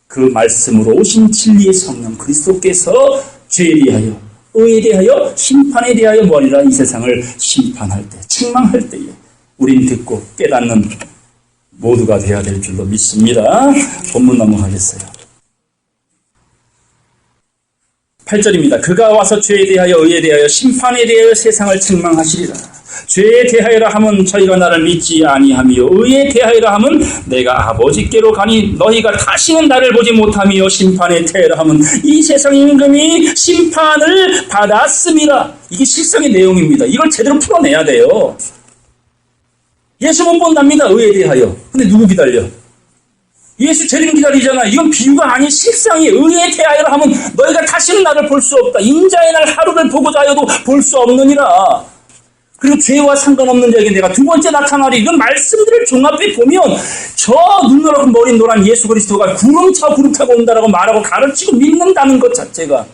그 말씀으로 오신 진리의 성령 그리스도께서 죄에 대하여 의에 대하여 심판에 대하여 뭐하리라. 이 세상을 심판할 때 책망할 때에 우린 듣고 깨닫는 모두가 되어야 될 줄로 믿습니다. 본문 넘어가겠어요. 8절입니다. 그가 와서 죄에 대하여 의에 대하여 심판에 대하여 세상을 책망하시리라. 죄에 대하여라 함은 저희가 나를 믿지 아니하며 의에 대하여라 함은 내가 아버지께로 가니 너희가 다시는 나를 보지 못하며 심판에 대하여라 함은 이 세상 임금이 심판을 받았음이라. 이게 실성의 내용입니다. 이걸 제대로 풀어내야 돼요. 예수 못 본답니다. 의에 대하여. 근데 누구 기다려? 예수 재림 기다리잖아. 이건 비유가 아닌 실상이 의에 대하여라 하면 너희가 다시는 나를 볼 수 없다. 인자의 날 하루를 보고자 하여도 볼 수 없느니라. 그리고 죄와 상관없는 자에게 내가 두 번째 나타나리. 이런 말씀들을 종합해 보면 저 눈노랗고 머리 노란 예수 그리스도가 구름차 구름 타고 온다라고 말하고 가르치고 믿는다는 것 자체가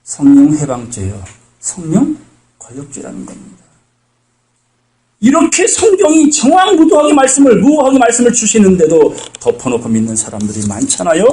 성령 해방죄요. 성령 거역죄라는 겁니다. 이렇게 성경이 정확무도하게 무도하게 말씀을 주시는데도 덮어놓고 믿는 사람들이 많잖아요.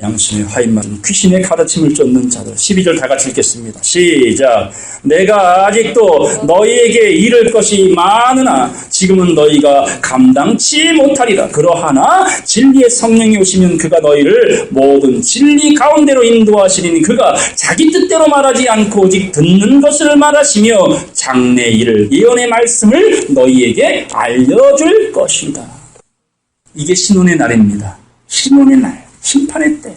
양심의 화인만 귀신의 가르침을 쫓는 자들. 12절 다 같이 읽겠습니다. 시작. 내가 아직도 너희에게 이를 것이 많으나 지금은 너희가 감당치 못하리라. 그러하나 진리의 성령이 오시면 그가 너희를 모든 진리 가운데로 인도하시리니 그가 자기 뜻대로 말하지 않고 오직 듣는 것을 말하시며 장래 일을 예언의 말씀을 너희에게 알려줄 것이다. 이게 신혼의 날입니다. 신혼의 날. 심판의 때.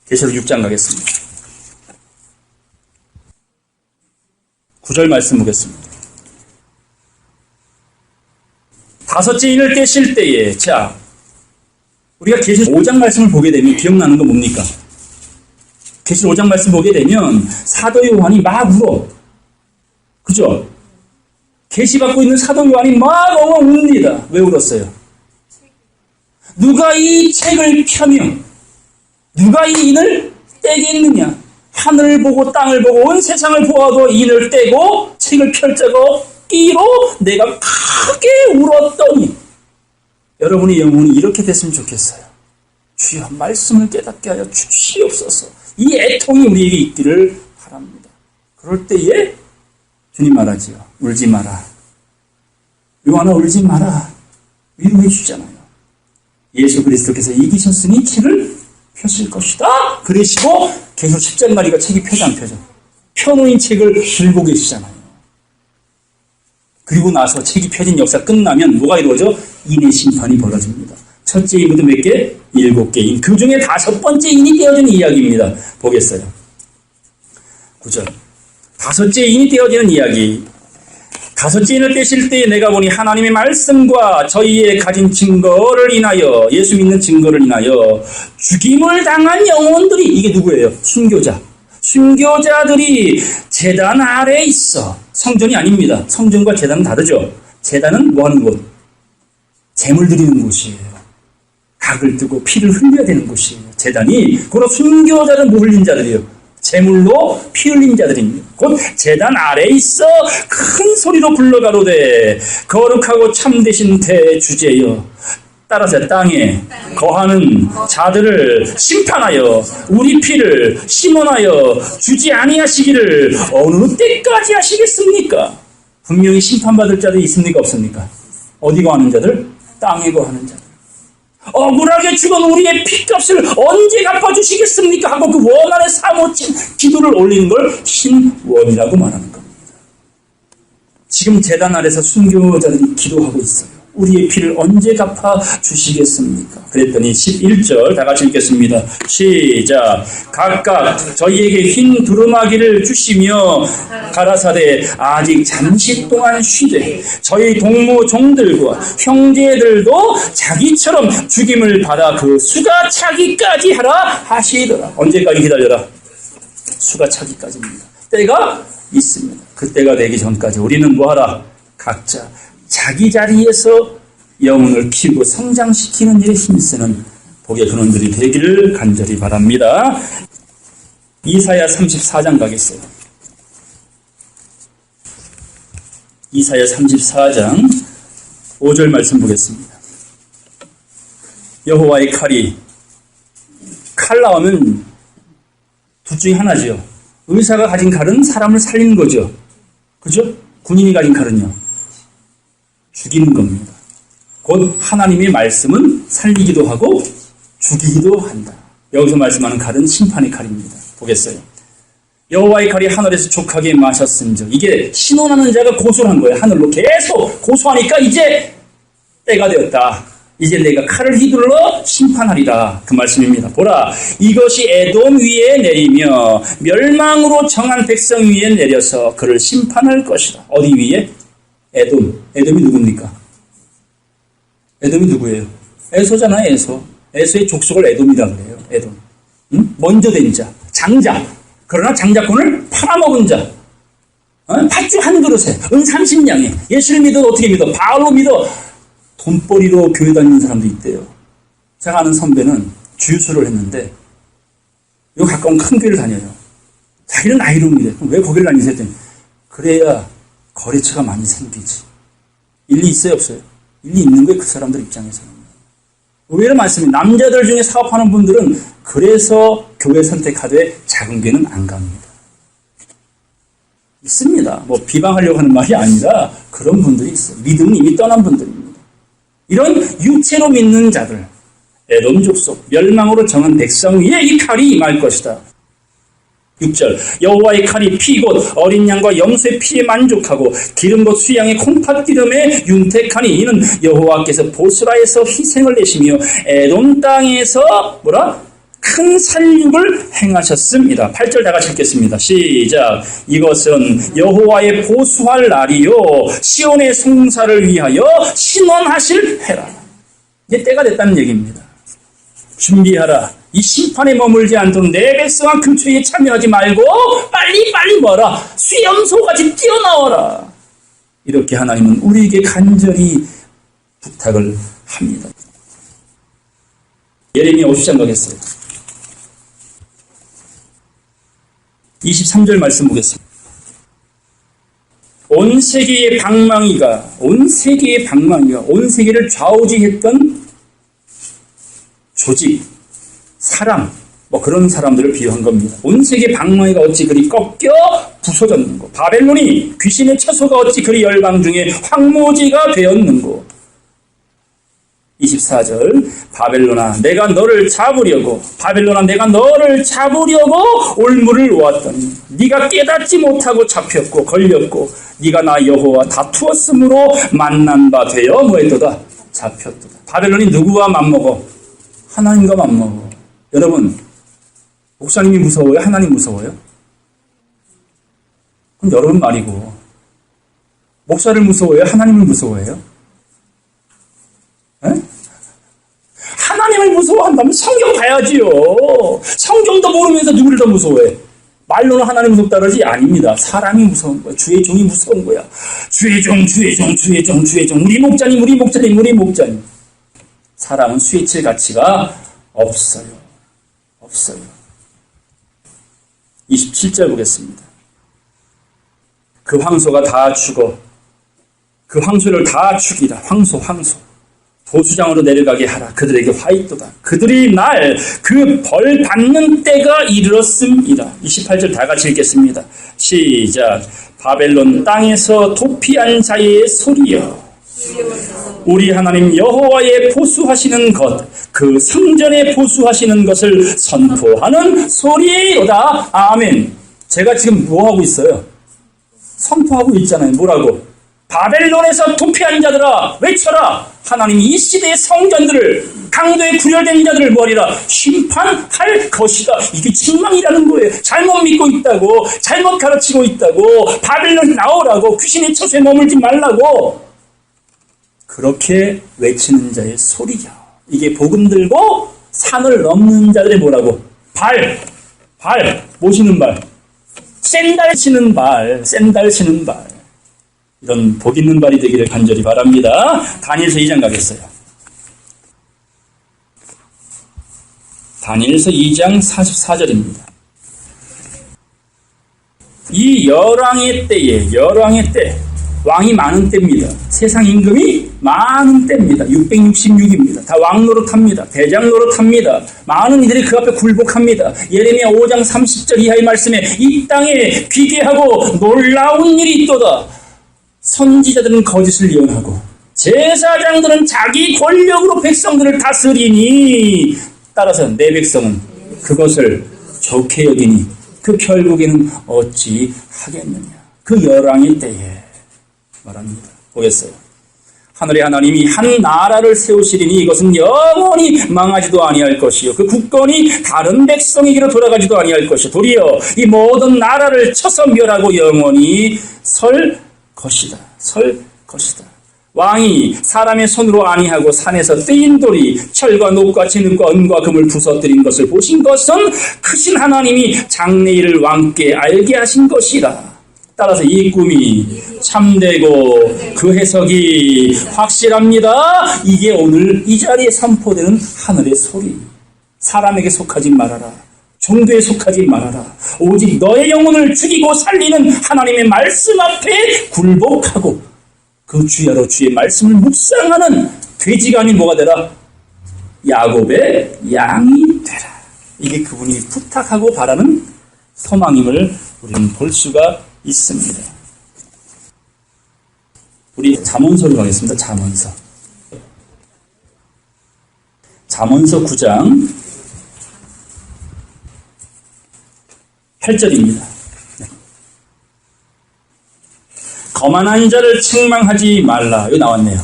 계시록 6장 가겠습니다. 9절 말씀 보겠습니다. 다섯째 인을 떼실 때에, 자, 우리가 계시록 5장 말씀을 보게 되면 기억나는 거 뭡니까? 계시록 5장 말씀 보게 되면 사도 요한이 막 울어. 그죠? 계시 받고 있는 사도 요한이 막 웁니다. 왜 울었어요? 누가 이 책을 펴며 누가 이 인을 떼겠느냐? 하늘을 보고 땅을 보고 온 세상을 보아도 인을 떼고 책을 펼 자가 없기로 내가 크게 울었더니. 여러분의 영혼이 이렇게 됐으면 좋겠어요. 주여 말씀을 깨닫게 하여 주시옵소서. 이 애통이 우리에게 있기를 바랍니다. 그럴 때에 주님 말하지요. 울지 마라. 요한아 울지 마라. 위로해 주잖아요. 예수 그리스도께서 이기셨으니 책을 펴실 것이다. 그러시고 계속 십자가리가 책이 펴져 안 펴져? 펴놓은 책을 들고 계시잖아요. 그리고 나서 책이 펴진 역사 끝나면 뭐가 이루어져? 인의 심판이 벌어집니다. 첫째 인부터 몇 개? 7개 인. 그 중에 5번째 인이 떼어지는 이야기입니다. 보겠어요. 9절. 5째 인이 떼어지는 이야기. 5째인을 떼실 때 내가 보니 하나님의 말씀과 저희의 가진 증거를 인하여, 예수 믿는 증거를 인하여 죽임을 당한 영혼들이, 이게 누구예요? 순교자. 순교자들이 제단 아래에 있어. 성전이 아닙니다. 성전과 제단은 다르죠. 제단은 뭐 하는 곳? 제물 드리는 곳이에요. 각을 뜨고 피를 흘려야 되는 곳이에요. 제단이. 그러나 순교자들은 뭐 흘린 자들이에요? 제물로 피 흘린 자들입니다. 곧 제단 아래에 있어 큰 소리로 불러가로되 거룩하고 참되신 대주제여, 따라서 땅에 거하는 자들을 심판하여 우리 피를 심원하여 주지 아니하시기를 어느 때까지 하시겠습니까? 분명히 심판받을 자들이 있습니까? 없습니까? 어디 거하는 자들? 땅에 거하는 자들. 억울하게 죽은 우리의 피값을 언제 갚아주시겠습니까? 하고 그 원 안에 사모친 기도를 올리는 걸 신원이라고 말하는 겁니다. 지금 제단 아래서 순교자들이 기도하고 있어요. 우리의 피를 언제 갚아주시겠습니까? 그랬더니 11절 다 같이 읽겠습니다. 시작. 각각 저희에게 흰 두루마기를 주시며 가라사대 아직 잠시 동안 쉬되 저희 동무 종들과 형제들도 자기처럼 죽임을 받아 그 수가 차기까지 하라 하시더라. 언제까지 기다려라? 수가 차기까지입니다. 때가 있습니다. 그 때가 되기 전까지 우리는 뭐하라? 각자 자기 자리에서 영혼을 키우고 성장시키는 일에 힘쓰는 복의 근원들이 되기를 간절히 바랍니다. 이사야 34장 가겠어요. 이사야 34장 5절 말씀 보겠습니다. 여호와의 칼이, 칼 나오면 둘 중에 하나죠. 의사가 가진 칼은 사람을 살리는 거죠. 그죠? 군인이 가진 칼은요, 죽이는 겁니다. 곧 하나님의 말씀은 살리기도 하고 죽이기도 한다. 여기서 말씀하는 칼은 심판의 칼입니다. 보겠어요. 여호와의 칼이 하늘에서 족하게 마셨음즉, 이게 신원하는 자가 고소를 한 거예요. 하늘로 계속 고소하니까 이제 때가 되었다. 이제 내가 칼을 휘둘러 심판하리라. 그 말씀입니다. 보라, 이것이 에돔 위에 내리며 멸망으로 정한 백성 위에 내려서 그를 심판할 것이다. 어디 위에? 에돔. 에돔이 누굽니까? 에돔이 누구예요? 에소잖아요. 에소. 에소의 족속을 에돔이라 그래요. 에돔. 응? 먼저 된 자. 장자. 그러나 장자권을 팔아먹은 자. 팥죽 한 그릇에 은 30냥에 예수를 믿어 어떻게 믿어? 바로 믿어 돈벌이로 교회 다니는 사람도 있대요. 제가 아는 선배는 주유소를 했는데 요 가까운 큰 교회를 다녀요. 자기는 나이로 믿어요. 왜 거기를 다니세요? 했더니 그래야 거래처가 많이 생기지. 일리 있어요? 없어요? 일리 있는 거예요. 그 사람들 입장에서는. 의외로 많습니다. 남자들 중에 사업하는 분들은 그래서 교회 선택하되 작은 교회는 안 갑니다. 있습니다. 뭐 비방하려고 하는 말이 아니라 그런 분들이 있어요. 믿음이 이미 떠난 분들입니다. 이런 육체로 믿는 자들, 에돔 족속, 멸망으로 정한 백성 위에 이 칼이 임할 것이다. 6절 여호와의 칼이 피 곧 어린 양과 염소의 피에 만족하고 기름 곧 수양의 콩팥 기름에 윤택하니 이는 여호와께서 보스라에서 희생을 내시며 에돔 땅에서 뭐라? 큰 살육을 행하셨습니다. 8절 다 같이 읽겠습니다. 시작. 이것은 여호와의 보수할 날이요 시온의 송사를 위하여 신원하실 해라. 이제 때가 됐다는 얘기입니다. 준비하라. 이 심판에 머물지 않도록 내 백성아 그 죄에 참여하지 말고 빨리 뭐라? 수염소같이 뛰어나와라. 이렇게 하나님은 우리에게 간절히 부탁을 합니다. 예레미야 50장 가겠어요. 23절 말씀 보겠습니다. 온 세계의 방망이가 온 세계를 좌우지했던 조직, 사람, 뭐 그런 사람들을 비유한 겁니다. 온 세계 방망이가 어찌 그리 꺾여 부서졌는고, 바벨론이 귀신의 처소가 어찌 그리 열방 중에 황무지가 되었는고. 24절 바벨론아 내가 너를 잡으려고 올무를 놓았더니 네가 깨닫지 못하고 잡혔고 걸렸고 네가 나 여호와 다투었으므로 만난 바 되어 뭐했도다? 잡혔도다. 바벨론이 누구와 맞먹어? 하나님과 맞먹어. 여러분, 목사님이 무서워요? 하나님 무서워요? 그럼 여러분 말이고 목사를 무서워해요? 하나님을 무서워해요? 에? 하나님을 무서워한다면 성경 봐야지요. 성경도 모르면서 누구를 더 무서워해? 말로는 하나님 무섭다 그러지? 아닙니다. 사람이 무서운 거야. 주의 종이 무서운 거야. 주의 종, 주의 종, 주의 종, 주의 종. 우리 목자님, 우리 목자님, 우리 목자님. 사람은 수혜칠 가치가 없어요. 없어요. 27절 보겠습니다. 그 황소가 다 죽어 그 황소를 다 죽이라. 황소. 도수장으로 내려가게 하라. 그들에게 화 있도다. 그들이 날 그 벌 받는 때가 이르렀음이라. 28절 다 같이 읽겠습니다. 시작. 바벨론 땅에서 도피한 자의 소리여, 우리 하나님 여호와의 보수하시는 것, 그 성전에 보수하시는 것을 선포하는 소리로다. 아멘. 제가 지금 뭐하고 있어요? 선포하고 있잖아요. 뭐라고? 바벨론에서 도피한 자들아 외쳐라. 하나님이 이 시대의 성전들을, 강도에 구별된 자들을 뭐하리라? 심판할 것이다. 이게 책망이라는 거예요. 잘못 믿고 있다고, 잘못 가르치고 있다고, 바벨론 나오라고, 귀신의 처소에 머물지 말라고 그렇게 외치는 자의 소리야. 이게 복음 들고 산을 넘는 자들의 뭐라고? 발 모시는 발, 샌달 치는 발. 이런 복 있는 발이 되기를 간절히 바랍니다. 다니엘서 2장 가겠어요. 다니엘서 2장 44절입니다. 이 열왕의 때, 왕이 많은 때입니다. 세상 임금이 많은 때입니다. 666입니다. 다 왕 노릇합니다. 대장 노릇합니다. 많은 이들이 그 앞에 굴복합니다. 예레미야 5장 30절 이하의 말씀에 이 땅에 비계하고 놀라운 일이 있도다. 선지자들은 거짓을 예언하고 제사장들은 자기 권력으로 백성들을 다스리니 따라서 내 백성은 그것을 좋게 여기니 그 결국에는 어찌 하겠느냐. 그 열왕의 때에 말합니다. 보겠어요. 하늘의 하나님이 한 나라를 세우시리니 이것은 영원히 망하지도 아니할 것이요 그 국권이 다른 백성에게로 돌아가지도 아니할 것이요 도리어 이 모든 나라를 쳐서 멸하고 영원히 설 것이다. 왕이 사람의 손으로 아니하고 산에서 떼인 돌이 철과 녹과 진흙과 은과 금을 부서뜨린 것을 보신 것은 크신 하나님이 장래일을 왕께 알게 하신 것이라. 따라서 이 꿈이 참되고 그 해석이 확실합니다. 이게 오늘 이 자리에 선포되는 하늘의 소리. 사람에게 속하지 말아라. 종교에 속하지 말아라. 오직 너의 영혼을 죽이고 살리는 하나님의 말씀 앞에 굴복하고 그 주야로 주의 말씀을 묵상하는 돼지가 아닌 뭐가 되라? 야곱의 양이 되라. 이게 그분이 부탁하고 바라는 소망임을 우리는 볼 수가 있습니다. 우리 잠언서로 가겠습니다. 잠언서 9장 8절입니다. 거만한 자를 책망하지 말라. 여기 나왔네요.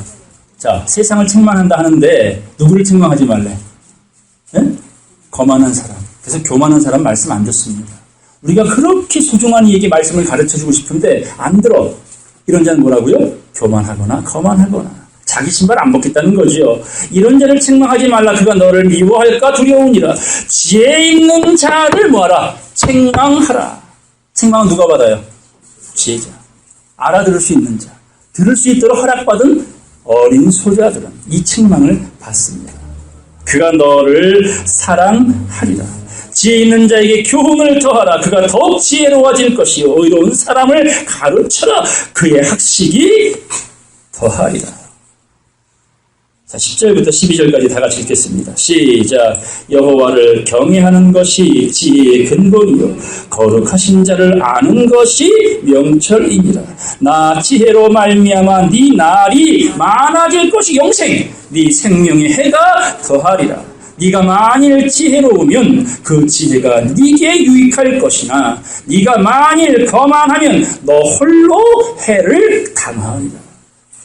자, 세상을 책망한다 하는데 누구를 책망하지 말래? 네? 거만한 사람. 그래서 교만한 사람 말씀 안 듣습니다. 우리가 그렇게 소중한 이에게 말씀을 가르쳐주고 싶은데 안 들어. 이런 자는 뭐라고요? 교만하거나 거만하거나 자기 신발 안 벗겠다는 거지요. 이런 자를 책망하지 말라. 그가 너를 미워할까 두려우니라. 지혜 있는 자를 뭐하라? 책망하라. 책망은 누가 받아요? 지혜자. 알아들을 수 있는 자. 들을 수 있도록 허락받은 어린 소자들은 이 책망을 받습니다. 그가 너를 사랑하리라. 지혜 있는 자에게 교훈을 더하라. 그가 더욱 지혜로워질 것이요 의로운 사람을 가르쳐라. 그의 학식이 더하리라. 자, 10절부터 12절까지 다 같이 읽겠습니다. 시작. 여호와를 경외하는 것이 지혜의 근본이요 거룩하신 자를 아는 것이 명철이니라. 나 지혜로 말미암아 네 날이 많아질 것이 영생, 네 생명의 해가 더하리라. 네가 만일 지혜로우면 그 지혜가 네게 유익할 것이나 네가 만일 거만하면 너 홀로 해를 당하리라.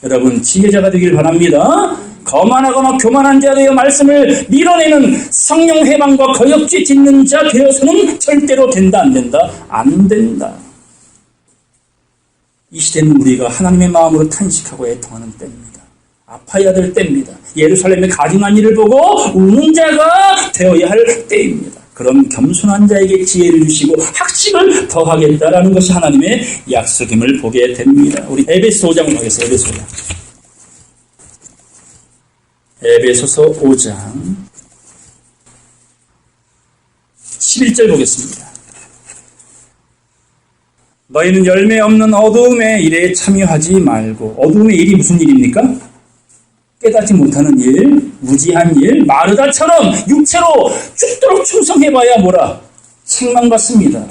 여러분 지혜자가 되길 바랍니다. 거만하거나 교만한 자 되어 말씀을 밀어내는 성령 해방과 거역죄 짓는 자 되어서는 절대로 된다 안 된다? 안 된다. 이 시대는 우리가 하나님의 마음으로 탄식하고 애통하는 때입니다. 아파야 될 때입니다. 예루살렘의 가증한 일을 보고 우는 자가 되어야 할 때입니다. 그런 겸손한 자에게 지혜를 주시고 학식을 더하겠다라는 것이 하나님의 약속임을 보게 됩니다. 우리 에베소 5장을 보겠습니다. 에베소서 5장 11절 보겠습니다. 너희는 열매 없는 어두움의 일에 참여하지 말고, 어두움의 일이 무슨 일입니까? 깨닫지 못하는 일, 무지한 일, 마르다처럼 육체로 죽도록 충성해봐야 뭐라? 책망받습니다.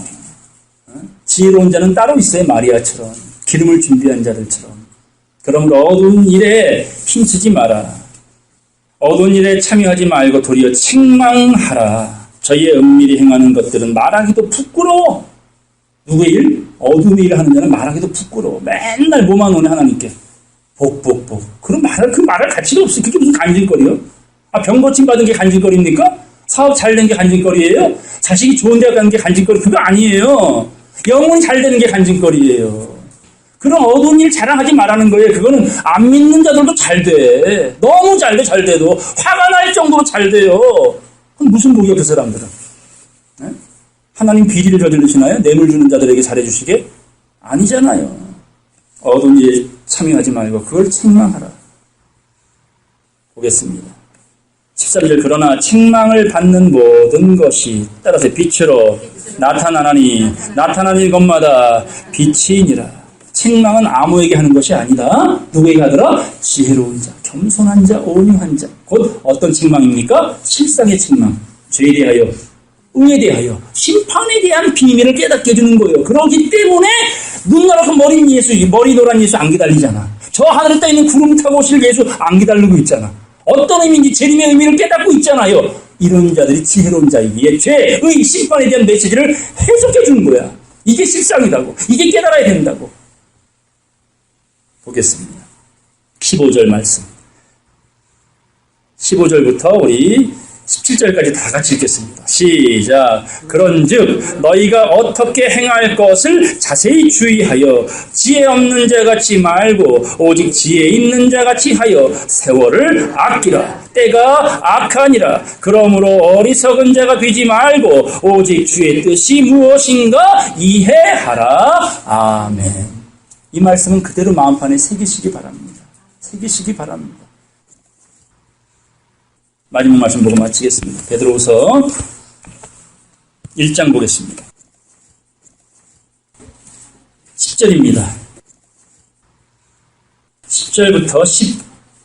지혜로운 자는 따로 있어요. 마리아처럼, 기름을 준비한 자들처럼. 그러므로 어두운 일에 힘쓰지 마라. 어두운 일에 참여하지 말고 도리어 책망하라. 저희의 은밀히 행하는 것들은 말하기도 부끄러워. 누구의 일? 어둠의 일을 하는 자는 말하기도 부끄러워. 맨날 뭐만 오네 하나님께. 복. 그 말할 가치가 없어요. 그게 무슨 간질거리요? 병 고침 받은 게 간질거리입니까? 사업 잘 된 게 간질거리예요? 자식이 좋은 데 가는 게 간질거리? 그거 아니에요. 영혼이 잘 되는 게 간질거리예요. 그런 어두운 일 자랑하지 말라는 거예요. 그거는 안 믿는 자들도 잘 돼. 너무 잘 돼, 잘 돼도. 화가 날 정도로 잘 돼요. 그럼 무슨 복이야, 그 사람들은? 네? 하나님 비리를 저지르시나요? 뇌물 주는 자들에게 잘해주시게? 아니잖아요. 어두운 일에 참여하지 말고 그걸 책망하라. 보겠습니다. 13절 그러나 책망을 받는 모든 것이 따라서 빛으로 나타나니 나타나는 것마다 빛이니라. 책망은 아무에게 하는 것이 아니다. 누구에게 하더라? 지혜로운 자, 겸손한 자, 온유한 자. 곧 어떤 책망입니까? 실상의 책망. 죄에 대하여, 의에 대하여, 심판에 대한 비밀을 깨닫게 해주는 거예요. 그러기 때문에 눈 노랗고 머리 노란 예수 안 기다리잖아. 저 하늘에 떠 있는 구름 타고 오실 예수 안 기다리고 있잖아. 어떤 의미인지 재림의 의미를 깨닫고 있잖아요. 이런 자들이 지혜로운 자이기에 죄의 심판에 대한 메시지를 해석해 주는 거야. 이게 실상이라고. 이게 깨달아야 된다고. 보겠습니다. 15절 말씀. 15절부터 우리 17절까지 다 같이 읽겠습니다. 시작. 그런즉 너희가 어떻게 행할 것을 자세히 주의하여 지혜 없는 자같이 말고 오직 지혜 있는 자같이 하여 세월을 아끼라. 때가 악하니라. 그러므로 어리석은 자가 되지 말고 오직 주의 뜻이 무엇인가 이해하라. 아멘. 이 말씀은 그대로 마음판에 새기시기 바랍니다. 새기시기 바랍니다. 마지막 말씀 보고 마치겠습니다. 베드로후서 1장 보겠습니다. 10절입니다. 10절부터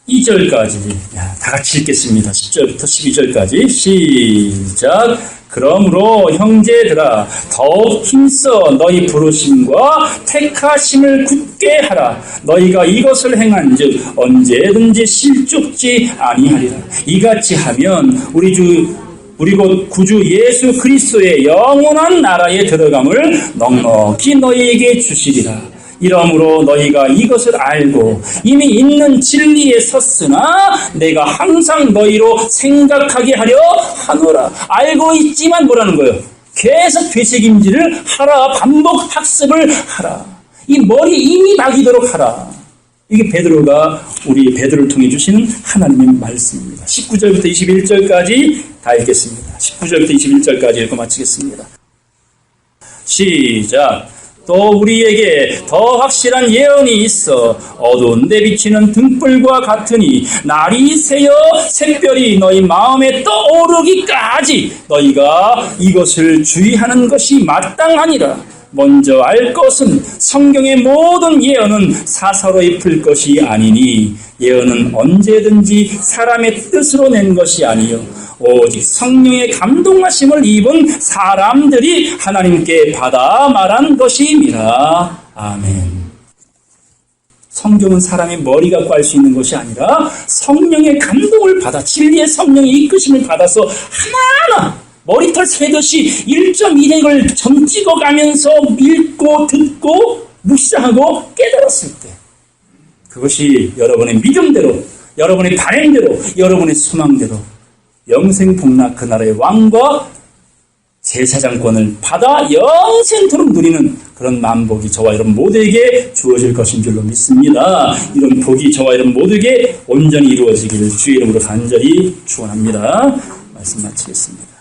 12절까지 다 같이 읽겠습니다. 10절부터 12절까지 시작. 그러므로 형제들아 더욱 힘써 너희 부르심과 택하심을 굳게 하라. 너희가 이것을 행한즉 언제든지 실족지 아니하리라. 이같이 하면 우리 곧 구주 예수 그리스도의 영원한 나라에 들어감을 넉넉히 너희에게 주시리라. 이러므로 너희가 이것을 알고 이미 있는 진리에 섰으나 내가 항상 너희로 생각하게 하려 하노라. 알고 있지만 뭐라는 거예요? 계속 되새김질을 하라. 반복 학습을 하라. 이 머리에 이미 박이도록 하라. 이게 베드로가 우리 베드로를 통해 주시는 하나님의 말씀입니다. 19절부터 21절까지 다 읽겠습니다. 19절부터 21절까지 읽고 마치겠습니다. 시작. 또 우리에게 더 확실한 예언이 있어 어두운 데 비치는 등불과 같으니 날이 새어 샛별이 너희 마음에 떠오르기까지 너희가 이것을 주의하는 것이 마땅하니라. 먼저 알 것은 성경의 모든 예언은 사사로이 풀 것이 아니니 예언은 언제든지 사람의 뜻으로 낸 것이 아니요 오직 성령의 감동하심을 입은 사람들이 하나님께 받아 말한 것임이라. 아멘. 성경은 사람의 머리 갖고 알 수 있는 것이 아니라 성령의 감동을 받아 진리의 성령의 이끄심을 받아서 하나하나 머리털 새듯이 1.1핵을 점 찍어가면서 읽고 듣고 묵상하고 깨달았을 때 그것이 여러분의 믿음대로 여러분의 바램대로 여러분의 소망대로 영생복락 그 나라의 왕과 제사장권을 받아 영생토록 누리는 그런 만복이 저와 여러분 모두에게 주어질 것인 줄로 믿습니다. 이런 복이 저와 여러분 모두에게 온전히 이루어지기를 주의 이름으로 간절히 축원합니다. 말씀 마치겠습니다.